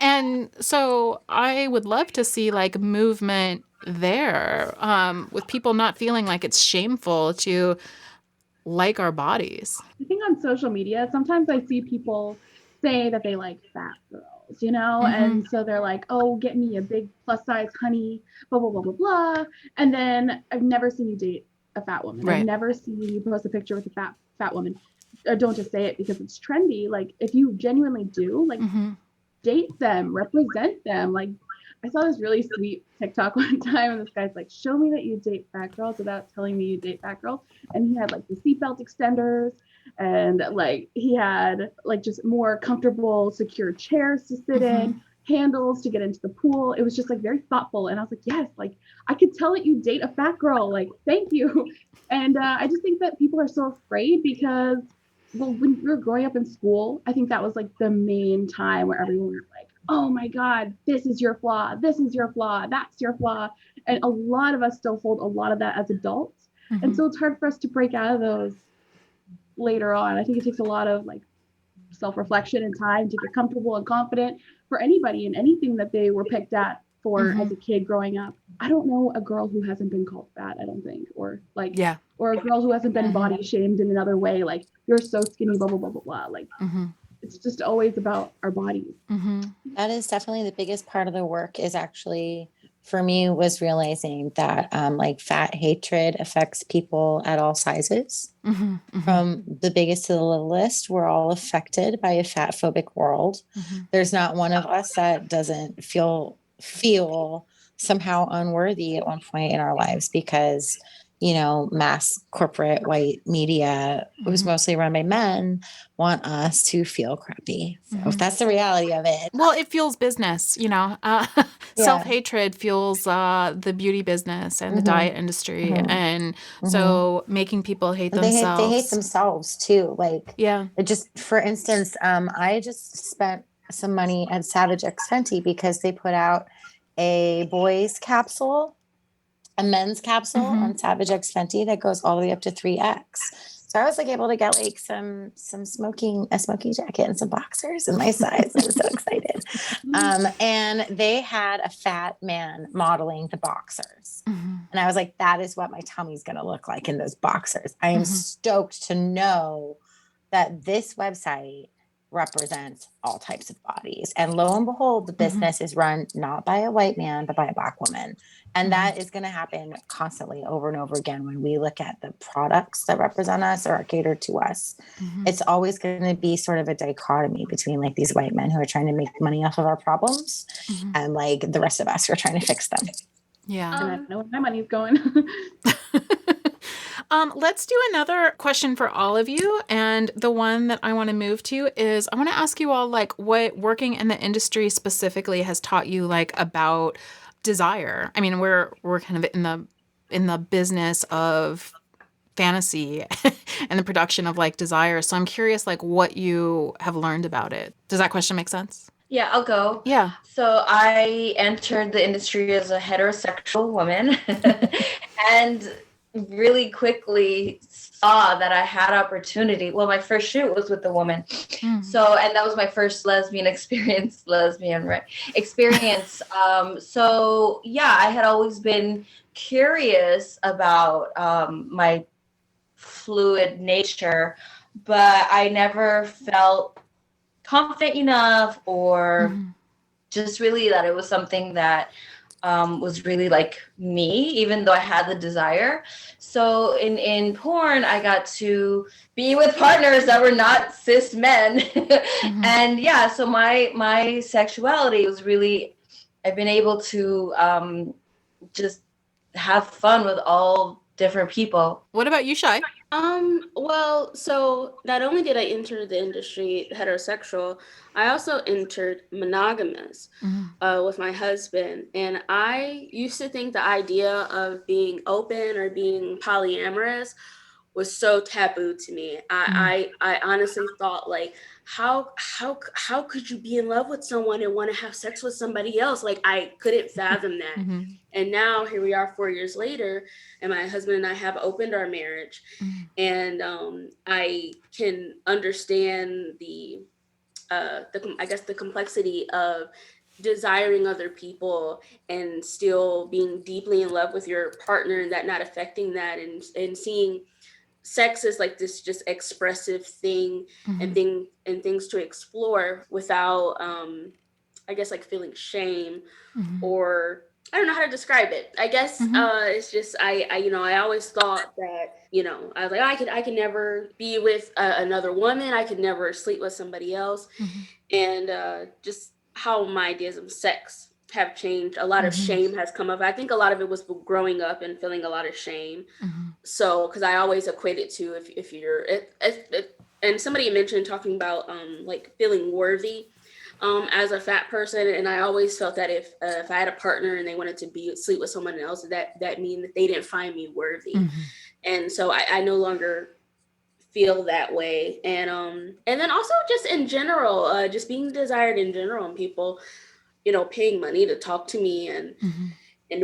And so I would love to see like movement there, with people not feeling like it's shameful to like our bodies. I think on social media, sometimes I see people say that they like fat girls, and so they're like, oh, get me a big plus size honey, blah, blah, blah, blah, blah. And then I've never seen you date a fat woman. Right. I've never seen you post a picture with a fat woman. Don't just say it because it's trendy. Like, if you genuinely do, like, date them, represent them. Like, I saw this really sweet TikTok one time, and this guy's like, show me that you date fat girls without telling me you date fat girls. And he had like the seatbelt extenders, and like he had like just more comfortable, secure chairs to sit in, handles to get into the pool. It was just like very thoughtful. And I was like, yes, like I could tell that you date a fat girl. Like, thank you. And I just think that people are so afraid because, well, when we were growing up in school, I think that was like the main time where everyone was like, oh my God, this is your flaw. This is your flaw. That's your flaw. And a lot of us still hold a lot of that as adults. And so it's hard for us to break out of those later on. I think it takes a lot of like self-reflection and time to get comfortable and confident for anybody in anything that they were picked at for as a kid growing up. I don't know a girl who hasn't been called fat, I don't think, or like, or a girl who hasn't been body shamed in another way. Like, you're so skinny, blah, blah, blah, blah, blah. Like, it's just always about our bodies. That is definitely the biggest part of the work, is actually, for me, was realizing that like fat hatred affects people at all sizes. From the biggest to the littlest, we're all affected by a fat phobic world. There's not one of us that doesn't feel somehow unworthy at one point in our lives, because mass corporate white media, it was mostly run by men, want us to feel crappy. So that's the reality of it. Well, it fuels business, self-hatred fuels the beauty business and the diet industry. And so making people hate themselves. They hate themselves too. Like, it just, for instance, I just spent some money at Savage X Fenty because they put out a boys capsule, a men's capsule on Savage X Fenty that goes all the way up to 3X. So I was like able to get like a smoking jacket and some boxers in my size. I was so excited. And they had a fat man modeling the boxers. And I was like, that is what my tummy's going to look like in those boxers. I am stoked to know that this website represents all types of bodies. And lo and behold, the business is run not by a white man, but by a Black woman. And that is going to happen constantly over and over again when we look at the products that represent us or are catered to us. It's always going to be sort of a dichotomy between like these white men who are trying to make money off of our problems and like the rest of us who are trying to fix them. Yeah. And I know where my money's going. Let's do another question for all of you. And the one that I want to move to is, I want to ask you all like what working in the industry specifically has taught you like about desire. I mean, we're kind of in the business of fantasy and the production of like desire. So I'm curious like what you have learned about it. Does that question make sense? Yeah, I'll go. Yeah. So I entered the industry as a heterosexual woman and really quickly saw that I had opportunity. Well, my first shoot was with a woman. So, and that was my first lesbian experience. So yeah, I had always been curious about my fluid nature, but I never felt confident enough or just really that it was something that was really like me, even though I had the desire. So in porn, I got to be with partners that were not cis men. And yeah, so my sexuality was really, I've been able to just have fun with all different people. What about you, Shai? Well, so not only did I enter the industry heterosexual, I also entered monogamous with my husband. And I used to think the idea of being open or being polyamorous was so taboo to me. I honestly thought, like, how could you be in love with someone and want to have sex with somebody else? Like, I couldn't fathom that. And now here we are 4 years later, and my husband and I have opened our marriage. And I can understand I guess the complexity of desiring other people and still being deeply in love with your partner, and that not affecting that, and seeing sex as like this just expressive thing and things to explore without I guess like feeling shame or I don't know how to describe it. I guess it's just I always thought that, I was like, I could never be with another woman. I could never sleep with somebody else. And just how my ideas of sex have changed. A lot of shame has come up. I think a lot of it was growing up and feeling a lot of shame. So, because I always equate it to if you're, and somebody mentioned talking about like feeling worthy as a fat person, and I always felt that if I had a partner and they wanted to sleep with someone else, that mean that they didn't find me worthy. And so I no longer feel that way. And then also just in general, just being desired in general, and people, paying money to talk to me and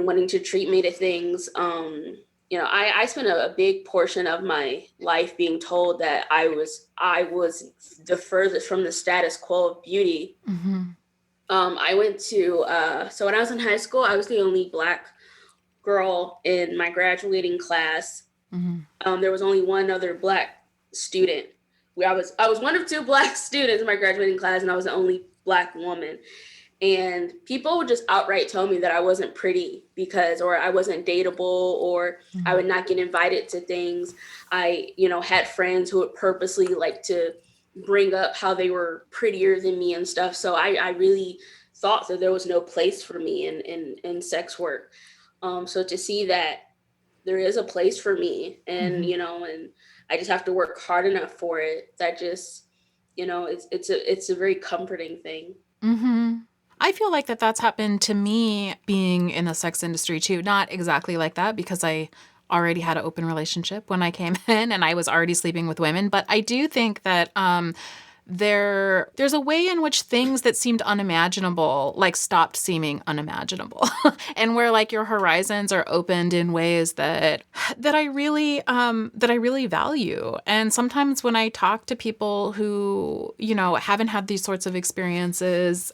wanting to treat me to things. I spent a big portion of my life being told that I was the furthest from the status quo of beauty. I went to, so when I was in high school, I was the only Black girl in my graduating class. There was only one other Black student. I was one of two Black students in my graduating class, and I was the only Black woman. And people would just outright tell me that I wasn't pretty or I wasn't dateable, or I would not get invited to things. I, had friends who would purposely like to bring up how they were prettier than me and stuff. So I really thought that there was no place for me in sex work. So to see that there is a place for me, and, and I just have to work hard enough for it, that just, it's a very comforting thing. I feel like that's happened to me being in the sex industry too. Not exactly like that, because I already had an open relationship when I came in and I was already sleeping with women. But I do think that there's a way in which things that seemed unimaginable like stopped seeming unimaginable and where like your horizons are opened in ways that I really value. And sometimes when I talk to people who, haven't had these sorts of experiences,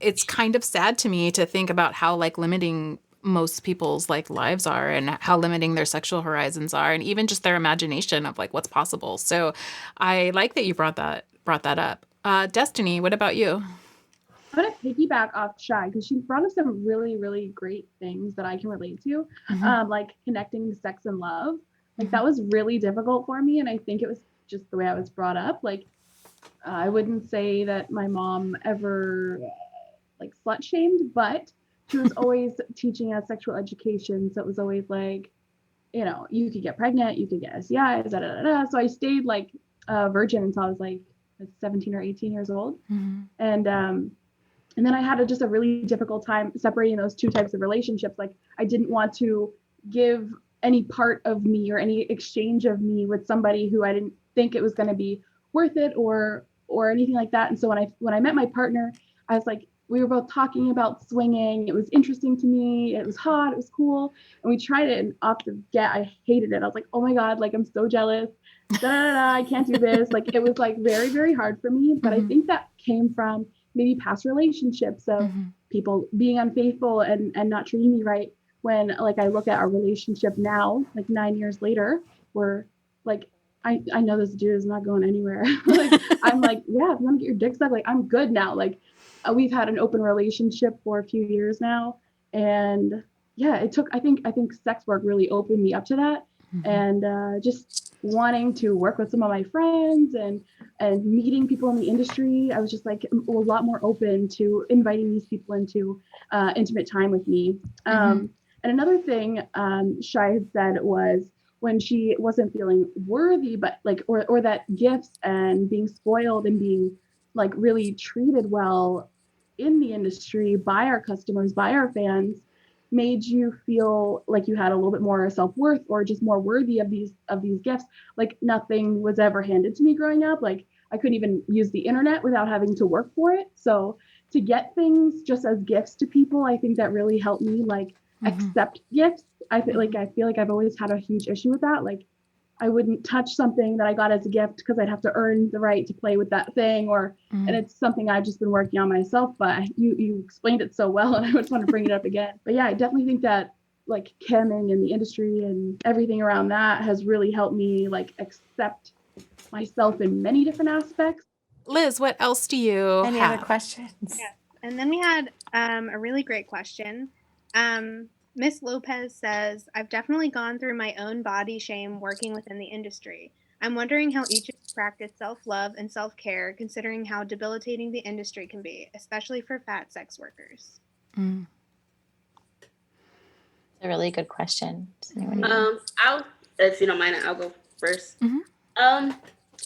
it's kind of sad to me to think about how like limiting most people's like lives are, and how limiting their sexual horizons are, and even just their imagination of like what's possible. So I like that you brought that up. Destiny, what about you? I'm going to piggyback off Shy, because she brought up some really, really great things that I can relate to, like connecting sex and love. Like that was really difficult for me. And I think it was just the way I was brought up. Like I wouldn't say that my mom ever like slut shamed, but she was always teaching us sexual education. So it was always like, you could get pregnant, you could get STIs, da, da, da, da. So I stayed like a virgin until I was like 17 or 18 years old. And then I had just a really difficult time separating those two types of relationships. Like I didn't want to give any part of me or any exchange of me with somebody who I didn't think it was going to be worth it or anything like that. And so when I met my partner, I was like, we were both talking about swinging. It was interesting to me. It was hot. It was cool. And we tried it, and off the get, I hated it. I was like, oh my God, like I'm so jealous. I can't do this. Like it was like very, very hard for me. But I think that came from maybe past relationships of people being unfaithful and not treating me right. When like I look at our relationship now, like 9 years later, we're like, I know this dude is not going anywhere. Like I'm like, yeah, if you want to get your dick sucked, like I'm good now. Like we've had an open relationship for a few years now. And yeah, I think sex work really opened me up to that. And just wanting to work with some of my friends and meeting people in the industry, I was just like a lot more open to inviting these people into intimate time with me. And another thing Shai had said was when she wasn't feeling worthy, but like, or that gifts and being spoiled and being like really treated well in the industry by our customers, by our fans, made you feel like you had a little bit more self-worth or just more worthy of these gifts. Like nothing was ever handed to me growing up. Like I couldn't even use the internet without having to work for it. So to get things just as gifts to people, I think that really helped me like accept gifts. I feel like I've always had a huge issue with that. Like I wouldn't touch something that I got as a gift because I'd have to earn the right to play with that thing, and it's something I've just been working on myself, but you explained it so well and I just want to bring it up again. But yeah, I definitely think that like camming and the industry and everything around that has really helped me like accept myself in many different aspects. Liz, what else do you Any have? other questions? Yeah. And then we had a really great question. Miss Lopez says, I've definitely gone through my own body shame working within the industry. I'm wondering how each of you practice self-love and self-care, considering how debilitating the industry can be, especially for fat sex workers. A really good question. If you don't mind, I'll go first.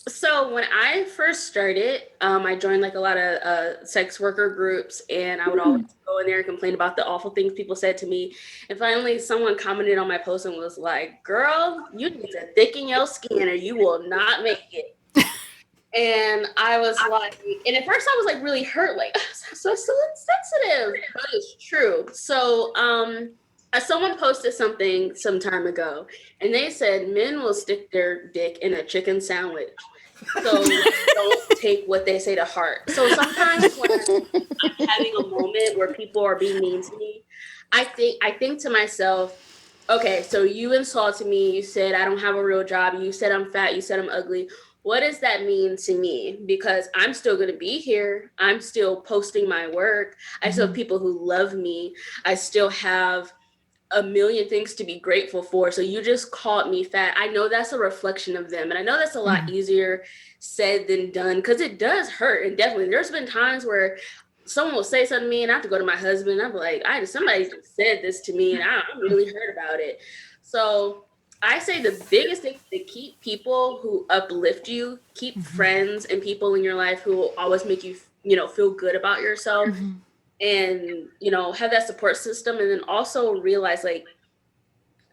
So when I first started, I joined like a lot of sex worker groups, and I would always go in there and complain about the awful things people said to me. And finally, someone commented on my post and was like, "Girl, you need to thicken your skin or you will not make it." And I was like, and at first I was like really hurt, like so insensitive, but it's true. So someone posted something some time ago, and they said men will stick their dick in a chicken sandwich. So don't take what they say to heart. So sometimes when I'm having a moment where people are being mean to me, I think to myself, okay, so you insulted me. You said I don't have a real job. You said I'm fat. You said I'm ugly. What does that mean to me? Because I'm still going to be here. I'm still posting my work. I still have people who love me. I still have a million things to be grateful for. So you just called me fat. I know that's a reflection of them. And I know that's a lot easier said than done, because it does hurt. And definitely there's been times where someone will say something to me and I have to go to my husband. I'm like, somebody just said this to me and I'm really hurt about it. So I say the biggest thing to keep people who uplift you, keep friends and people in your life who will always make you, feel good about yourself. And, have that support system. And then also realize, like,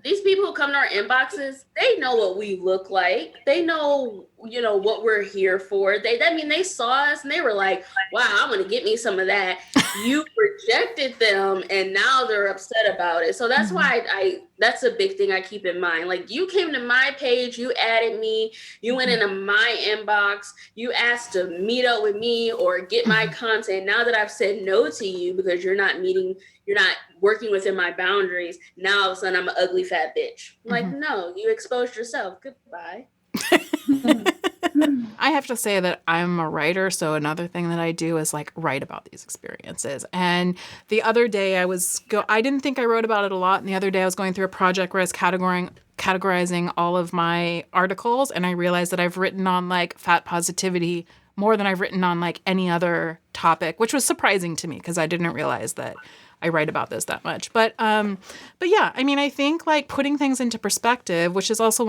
these people who come to our inboxes, they know what we look like. They know, what we're here for. They saw us and they were like, wow, I want to get me some of that. You rejected them and now they're upset about it. So that's why that's a big thing I keep in mind. Like, you came to my page, you added me, you went into my inbox, you asked to meet up with me or get my content. Now that I've said no to you because you're not working within my boundaries, now all of a sudden I'm an ugly fat bitch. I'm like, no, you exposed yourself. Goodbye. I have to say that I'm a writer, so another thing that I do is like write about these experiences. And the other day I didn't think I wrote about it a lot, and the other day I was going through a project where I was categorizing all of my articles, and I realized that I've written on like fat positivity more than I've written on like any other topic, which was surprising to me because I didn't realize that I write about this that much. But yeah, I mean, I think like putting things into perspective, which is also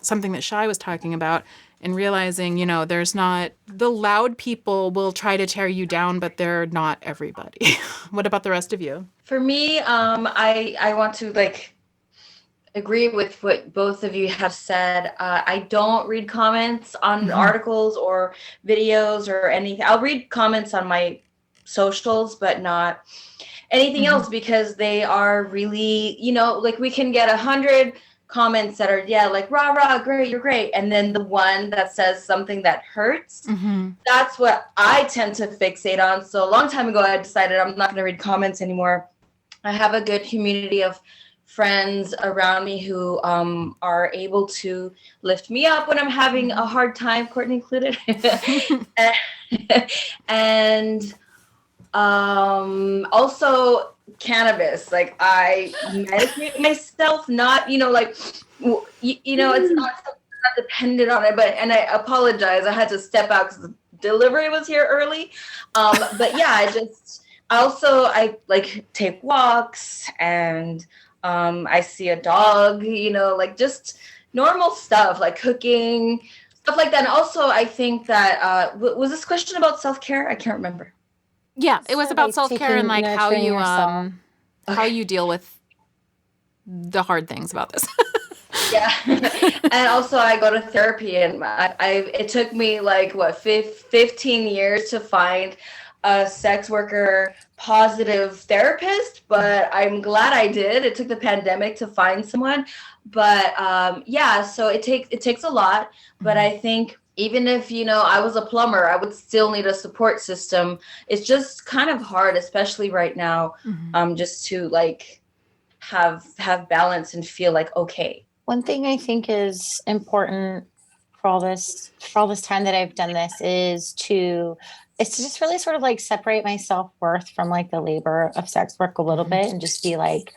something that Shai was talking about, and realizing, there's not, the loud people will try to tear you down, but they're not everybody. What about the rest of you? For me, I want to agree with what both of you have said. I don't read comments on articles or videos or anything. I'll read comments on my socials, but not anything else, because they are really, we can get 100 comments that are, rah, rah, great, you're great. And then the one that says something that hurts, that's what I tend to fixate on. So a long time ago, I decided I'm not going to read comments anymore. I have a good community of friends around me who are able to lift me up when I'm having a hard time, Courtney included. And also cannabis, like I medicate myself, not it's not dependent on it, and I apologize, I had to step out because the delivery was here early, but yeah, I take walks, and I see a dog, just normal stuff like cooking, stuff like that. And also, I think that was this question about self-care? I can't remember. Yeah, it was So, about like, self-care and like how nurturing you yourself. how you deal with the hard things about this. Yeah. And also I go to therapy, and it took me like 15 years to find a sex worker positive therapist, but I'm glad I did. It took the pandemic to find someone, but yeah, so it takes a lot, but I think even if, I was a plumber, I would still need a support system. It's just kind of hard, especially right now, just to like have balance and feel like okay. One thing I think is important for all this time that I've done this is to just really sort of like separate my self-worth from like the labor of sex work a little bit, and just be like,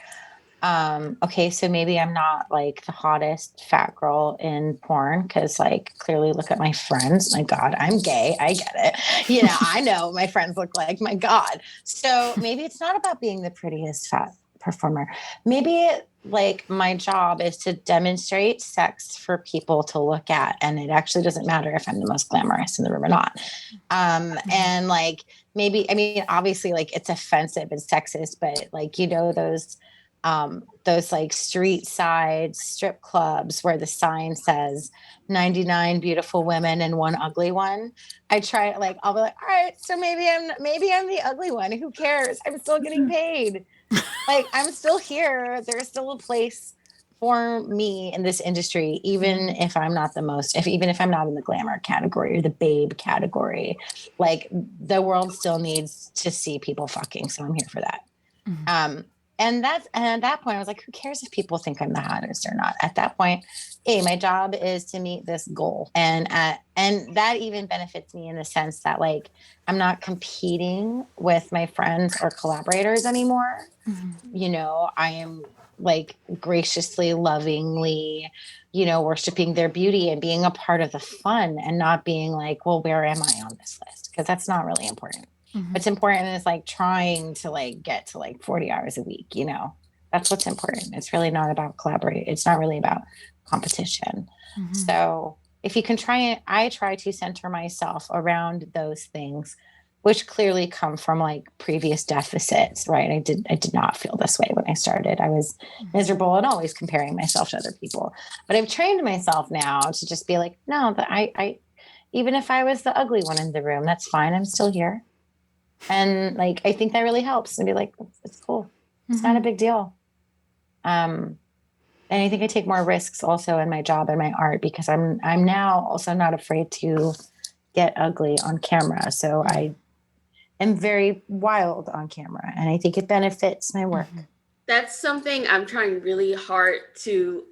okay, so maybe I'm not like the hottest fat girl in porn, because like clearly look at my friends. My God, I'm gay. I get it. I know what my friends look like. My God. So maybe it's not about being the prettiest fat performer. Maybe like my job is to demonstrate sex for people to look at, and it actually doesn't matter if I'm the most glamorous in the room or not. And like maybe, I mean, obviously like it's offensive and sexist, but like those like street side strip clubs where the sign says 99 beautiful women and one ugly one. I try, like, I'll be like, all right, so maybe I'm the ugly one. Who cares? I'm still getting paid. Like, I'm still here. There's still a place for me in this industry, even if I'm not even if I'm not in the glamour category or the babe category. Like, the world still needs to see people fucking, so I'm here for that. And at that point, I was like, who cares if people think I'm the hottest or not? At that point, my job is to meet this goal. And that even benefits me in the sense that like, I'm not competing with my friends or collaborators anymore. I am like graciously, lovingly, worshiping their beauty and being a part of the fun, and not being like, well, where am I on this list? Because that's not really important. What's important is like trying to like get to like 40 hours a week, that's what's important. It's really not about collaborating. It's not really about competition. So if you can I try to center myself around those things, which clearly come from like previous deficits, right? I did not feel this way when I started. I was miserable and always comparing myself to other people, but I've trained myself now to just be like, no, that I even if I was the ugly one in the room, that's fine. I'm still here. And like, I think that really helps, and be like, it's cool. It's not a big deal. And I think I take more risks also in my job and my art, because I'm now also not afraid to get ugly on camera. So I am very wild on camera, and I think it benefits my work. That's something I'm trying really hard to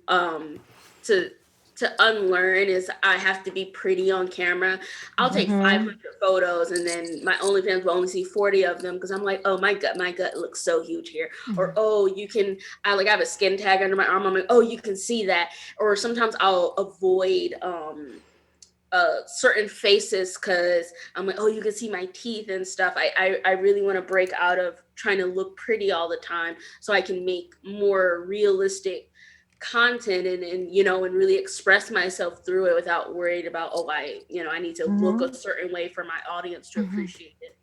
unlearn, is I have to be pretty on camera. I'll take 500 photos, and then my OnlyFans will only see 40 of them, because I'm like, oh, my gut looks so huge here. Or, oh, I have a skin tag under my arm. I'm like, oh, you can see that. Or sometimes I'll avoid certain faces, because I'm like, oh, you can see my teeth and stuff. I really want to break out of trying to look pretty all the time, so I can make more realistic content and really express myself through it without worried about, I need to look a certain way for my audience to appreciate it.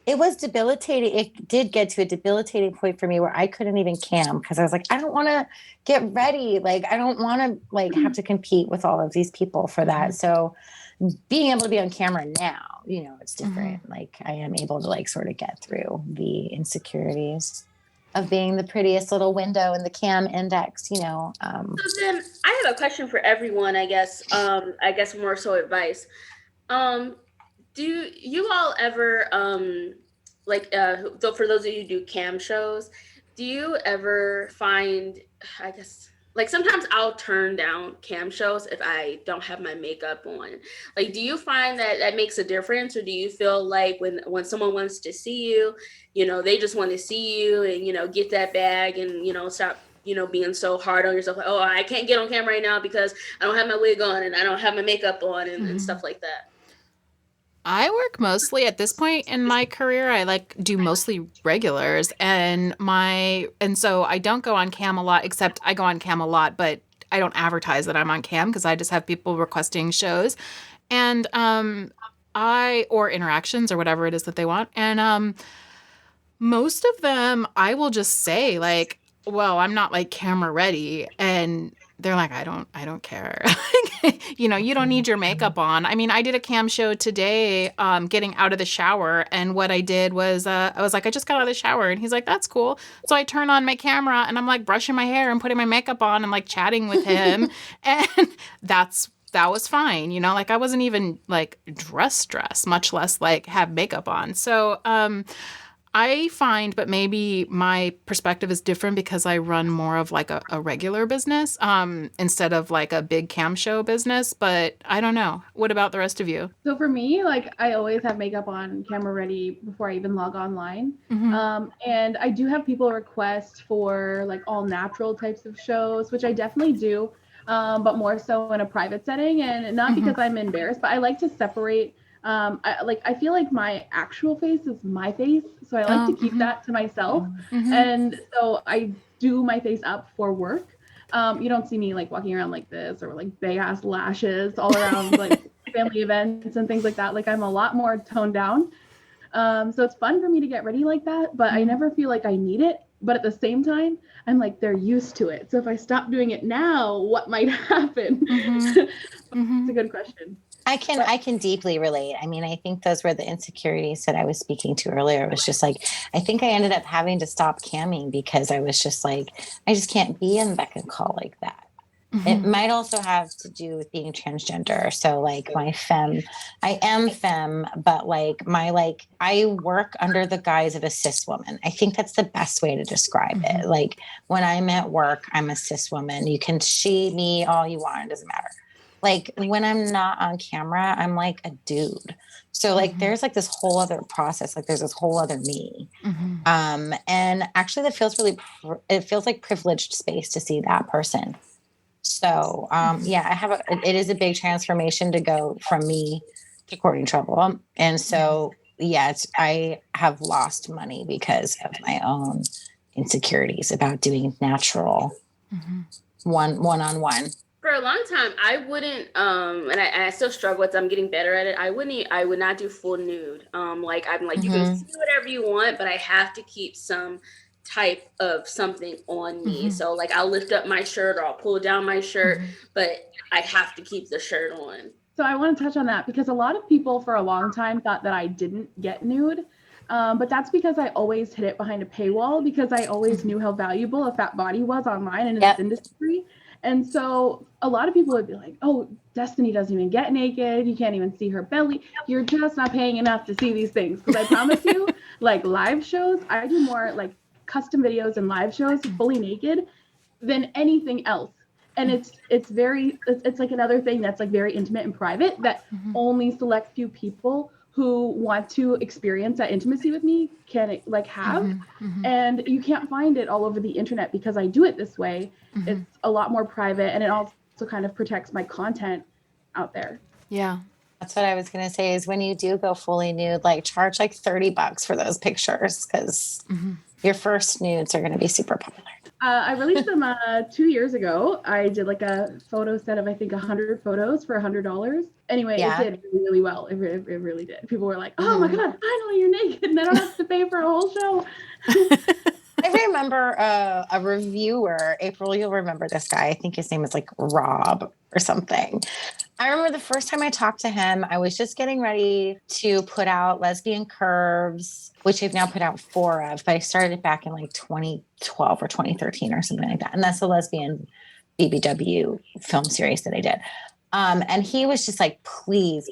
It was debilitating. It did get to a debilitating point for me where I couldn't even cam, because I was like, I don't want to get ready. Like, I don't want to like have to compete with all of these people for that. So being able to be on camera now, it's different. Like, I am able to like sort of get through the insecurities of being the prettiest little window in the cam index, So then I have a question for everyone, I guess more so advice. Do you all ever, so for those of you who do cam shows, do you ever find, I guess, like sometimes I'll turn down cam shows if I don't have my makeup on. Like, do you find that makes a difference? Or do you feel like when someone wants to see you, they just want to see you and, get that bag and, stop, being so hard on yourself. Like, oh, I can't get on camera right now because I don't have my wig on and I don't have my makeup on and stuff like that. I work mostly at this point in my career. I like do mostly regulars, and so I don't go on cam a lot, except I go on cam a lot, but I don't advertise that I'm on cam because I just have people requesting shows and or interactions or whatever it is that they want. And most of them I will just say like, well, I'm not like camera ready, and they're like, I don't care. You know, you don't need your makeup on. I mean, I did a cam show today, getting out of the shower, and what I did was, I was like, I just got out of the shower, and he's like, that's cool. So I turn on my camera, and I'm like brushing my hair and putting my makeup on, and like chatting with him, and that was fine. You know, like I wasn't even like dress, much less like have makeup on. So, I find, but maybe my perspective is different because I run more of like a regular business instead of like a big cam show business. But I don't know. What about the rest of you? So for me, like I always have makeup on, camera ready before I even log online. And I do have people request for like all natural types of shows, which I definitely do, but more so in a private setting, and not because I'm embarrassed, but I like to separate. I feel like my actual face is my face, so I like to keep that to myself. And so I do my face up for work. You don't see me like walking around like this or like big ass lashes all around like family events and things like that. Like I'm a lot more toned down. So it's fun for me to get ready like that, but I never feel like I need it. But at the same time, I'm like, they're used to it. So if I stop doing it now, what might happen? It's a good question. I can deeply relate. I mean, I think those were the insecurities that I was speaking to earlier. It was just like, I think I ended up having to stop camming because I was just like, I just can't be in beck and call like that. It might also have to do with being transgender. So like I am femme, but like I work under the guise of a cis woman. I think that's the best way to describe it. Like when I'm at work, I'm a cis woman. You can shade me all you want. It doesn't matter. Like when I'm not on camera, I'm like a dude. So like there's like this whole other process. Like there's this whole other me. And actually that feels it feels like privileged space to see that person. So yeah, it is a big transformation to go from me to Courtney Trouble. And so I have lost money because of my own insecurities about doing natural one-on-one. For a long time, I wouldn't, and I still struggle with it. I'm getting better at it. I would not do full nude. Like I'm like, you can see whatever you want, but I have to keep some type of something on me. So like I'll lift up my shirt or I'll pull down my shirt, but I have to keep the shirt on. So I want to touch on that because a lot of people for a long time thought that I didn't get nude. But that's because I always hid it behind a paywall because I always knew how valuable a fat body was online and in this industry. And so a lot of people would be like, oh, Destiny doesn't even get naked. You can't even see her belly. You're just not paying enough to see these things. Because I promise you, like live shows, I do more like custom videos and live shows fully naked than anything else. And it's like another thing that's like very intimate and private that only select few people who want to experience that intimacy with me can like have. And you can't find it all over the internet because I do it this way. It's a lot more private and it also kind of protects my content out there. Yeah. That's what I was going to say is when you do go fully nude, like charge like $30 for those pictures because your first nudes are going to be super popular. I released them 2 years ago. I did like a photo set of, I think 100 photos for $100. Anyway, it did really well. It really did. People were like, oh my God, finally you're naked and I don't have to pay for a whole show. I remember a reviewer, April, you'll remember this guy. I think his name is like Rob or something. I remember the first time I talked to him, I was just getting ready to put out Lesbian Curves, which I've now put out 4 of, but I started it back in like 2012 or 2013 or something like that. And that's the lesbian BBW film series that I did. And he was just like, please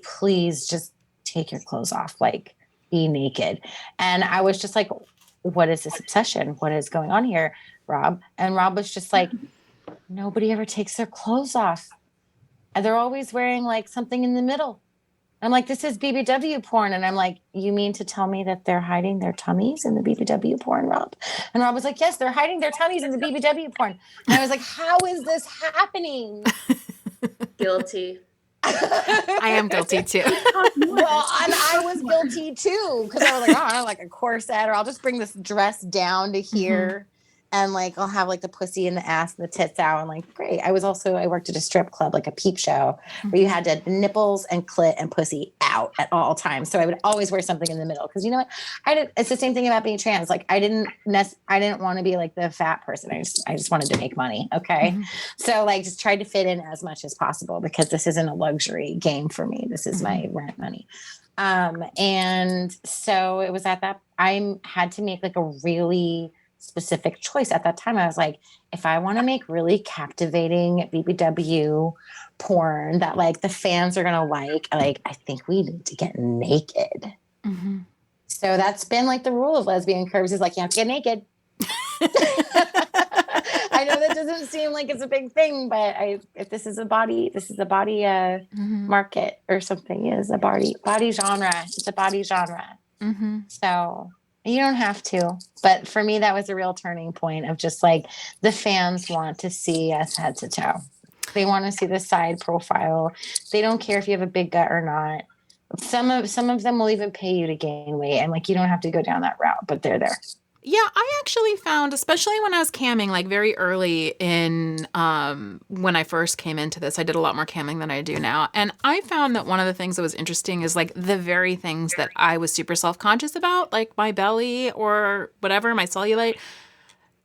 just take your clothes off, like be naked. And I was just like, what is this obsession? What is going on here, Rob? And Rob was just like, nobody ever takes their clothes off. And they're always wearing like something in the middle. I'm like, this is BBW porn. And I'm like, you mean to tell me that they're hiding their tummies in the BBW porn, Rob? And Rob was like, yes, they're hiding their tummies in the BBW porn. And I was like, how is this happening? Guilty. I am guilty too. Well, and I was guilty too because I was like, oh, I like a corset, or I'll just bring this dress down to here. and like I'll have like the pussy and the ass and the tits out and like great. I worked at a strip club, like a peep show, where you had to nipples and clit and pussy out at all times. So I would always wear something in the middle because you know what? It's the same thing about being trans. Like I didn't want to be like the fat person. I just wanted to make money. Okay, so like just tried to fit in as much as possible because this isn't a luxury game for me. This is my rent money. And so it was at that I had to make like a really specific choice at that time. I was like, if I want to make really captivating BBW porn that like the fans are gonna like I think we need to get naked. So that's been like the rule of lesbian curves is like you have to get naked. I know that doesn't seem like it's a big thing, but if this is a body market or something, is a body genre. It's a body genre. So you don't have to, but for me, that was a real turning point of just like the fans want to see us head to toe. They want to see the side profile. They don't care if you have a big gut or not. Some of them will even pay you to gain weight, and like you don't have to go down that route, but they're there. Yeah, I actually found, especially when I was camming, like very early in when I first came into this, I did a lot more camming than I do now. And I found that one of the things that was interesting is like the very things that I was super self-conscious about, like my belly or whatever, my cellulite.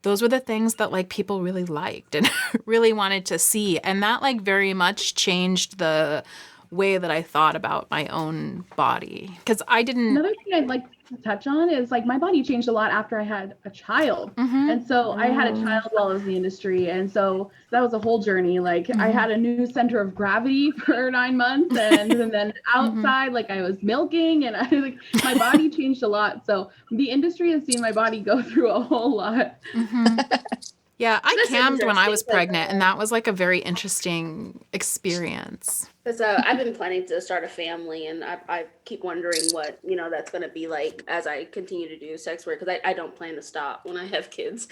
Those were the things that like people really liked and really wanted to see. And that like very much changed the way that I thought about my own body. Because I didn't... Another thing I'd like to touch on is like my body changed a lot after I had a child. And so I had a child while I was in the industry. And so that was a whole journey. Like I had a new center of gravity for 9 months. And then outside, like I was milking and I like my body changed a lot. So the industry has seen my body go through a whole lot. Yeah, I cammed when I was pregnant, and that was like a very interesting experience. Because I've been planning to start a family, and I keep wondering what, that's going to be like as I continue to do sex work, because I don't plan to stop when I have kids.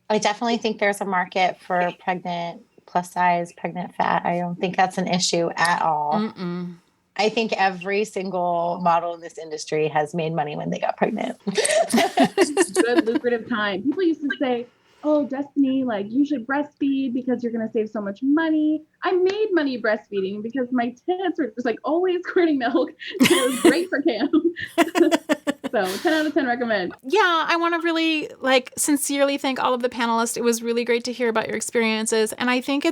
I definitely think there's a market for pregnant, plus size, pregnant fat. I don't think that's an issue at all. I think every single model in this industry has made money when they got pregnant. Good lucrative time. People used to say, oh, Destiny, like you should breastfeed because you're going to save so much money. I made money breastfeeding because my tits were just like always squirting milk. It was great for Cam. So 10 out of 10 recommend. Yeah, I want to really like sincerely thank all of the panelists. It was really great to hear about your experiences. And I think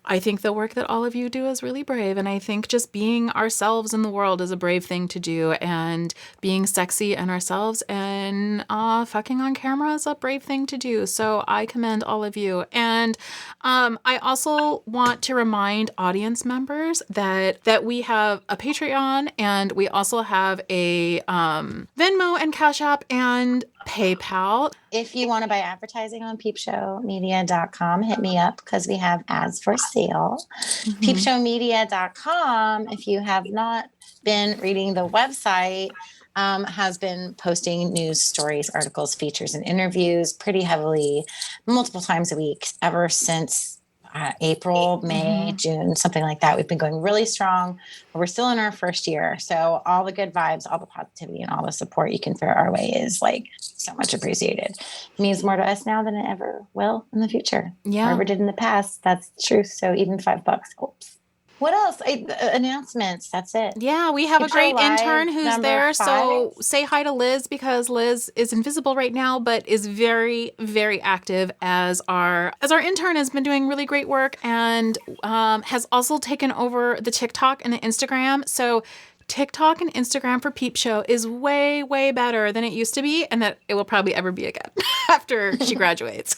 I think the work that all of you do is really brave. And I think just being ourselves in the world is a brave thing to do. And being sexy and ourselves and fucking on camera is a brave thing to do. So I commend all of you. And I also want to remind audience members that we have a Patreon and we also have a Venmo and Cash App and PayPal. If you want to buy advertising on peepshowmedia.com, hit me up because we have ads for sale. Peepshowmedia.com, if you have not been reading the website, has been posting news, stories, articles, features, and interviews pretty heavily multiple times a week ever since April, May, June, something like that. We've been going really strong. We're still in our first year. So all the good vibes, all the positivity, and all the support you can throw our way is like so much appreciated. It means more to us now than it ever will in the future. Yeah. Or ever did in the past. That's the truth. So even $5 helps. What else? Announcements. That's it. Yeah, we have a great intern who's there. 5. So say hi to Liz because Liz is invisible right now, but is very, very active as our intern, has been doing really great work and has also taken over the TikTok and the Instagram. So TikTok and Instagram for Peep Show is way, way better than it used to be, and that it will probably ever be again after she graduates.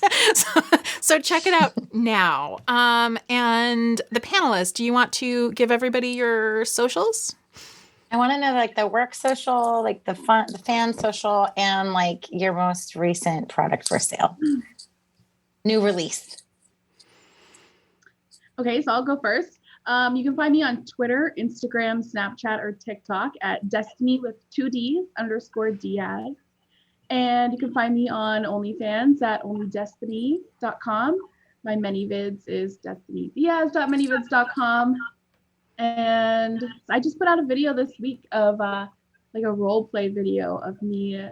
So check it out now. And the panelists, do you want to give everybody your socials? I want to know like the work social, like the fan social, and like your most recent product for sale. New release. Okay, so I'll go first. You can find me on Twitter, Instagram, Snapchat, or TikTok at Destiny with 2D_Diaz. And you can find me on OnlyFans at onlydestiny.com. My ManyVids is destinydiaz.manyvids.com. And I just put out a video this week of like a role play video of me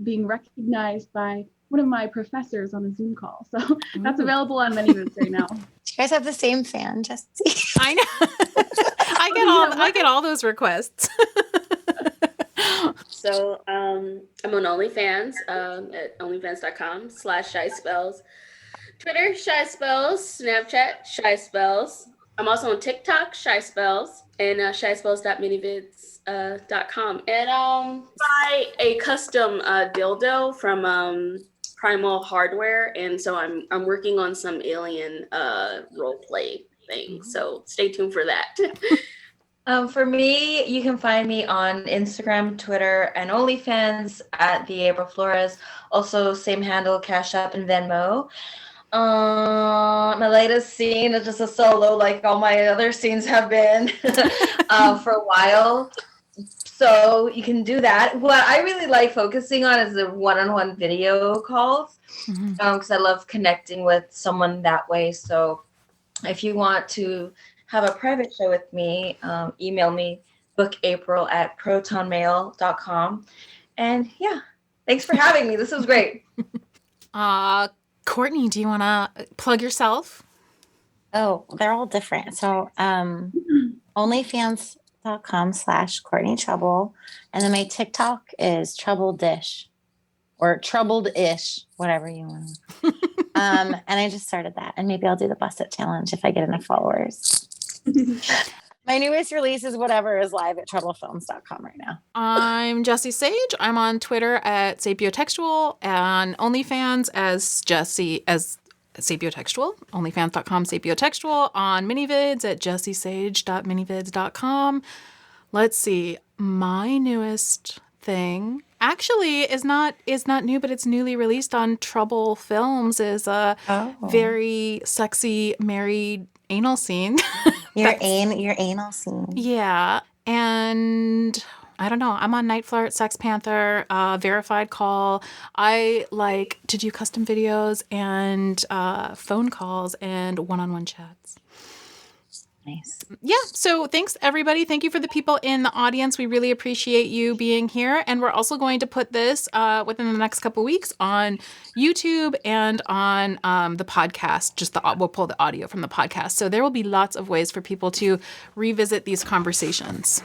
being recognized by one of my professors on a Zoom call. So that's available on ManyVids right now. Do you guys have the same fan, Jessie? I know. I get all those requests. So I'm on OnlyFans at onlyfans.com/shyspells. Twitter, Shy Spells. Snapchat, Shy Spells. I'm also on TikTok, Shy Spells, and shyspells.manyvids.com. And buy a custom dildo from Primal Hardware, and so I'm working on some alien role play thing. So stay tuned for that. For me, you can find me on Instagram, Twitter, and OnlyFans at the April Flores. Also, same handle, Cash App, and Venmo. My latest scene is just a solo, like all my other scenes have been for a while. So you can do that. What I really like focusing on is the one-on-one video calls, because I love connecting with someone that way. So if you want to have a private show with me, email me, bookapril@protonmail.com. And yeah, thanks for having me. This was great. Courtney, do you want to plug yourself? Oh, they're all different. So onlyfans.com/Courtney Trouble. And then my TikTok is Trouble Dish or Troubled-ish, whatever you want. And I just started that. And maybe I'll do the Bust It Challenge if I get enough followers. My newest release is whatever is live at troublefilms.com right now. I'm Jessie Sage. I'm on Twitter at sapiotextual and OnlyFans as Jessie as sapiotextual. OnlyFans.com sapiotextual. On ManyVids at jessiesage.manyvids.com. Let's see. My newest thing actually is not new, but it's newly released on Trouble Films. Is a very sexy married anal scene. Your anal scene. Yeah. And I don't know. I'm on Night Flirt, Sex Panther, Verified Call. I like to do custom videos and phone calls and one-on-one chats. Nice. Yeah. So thanks, everybody. Thank you for the people in the audience. We really appreciate you being here. And we're also going to put this within the next couple weeks on YouTube and on the podcast. We'll pull the audio from the podcast. So there will be lots of ways for people to revisit these conversations.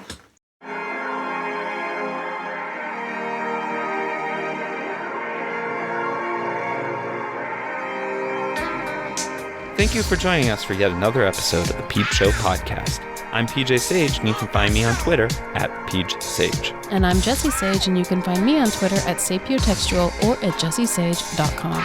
Thank you for joining us for yet another episode of the Peepshow podcast. I'm PJ Sage, and you can find me on Twitter at PeachSage. And I'm Jessie Sage, and you can find me on Twitter at sapiotextual or at jessiesage.com.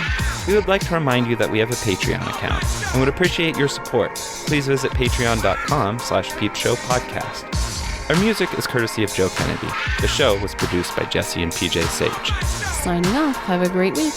We would like to remind you that we have a Patreon account and would appreciate your support. Please visit patreon.com/peepshowpodcast. Our music is courtesy of Joe Kennedy. The show was produced by Jessie and PJ Sage. Signing off. Have a great week.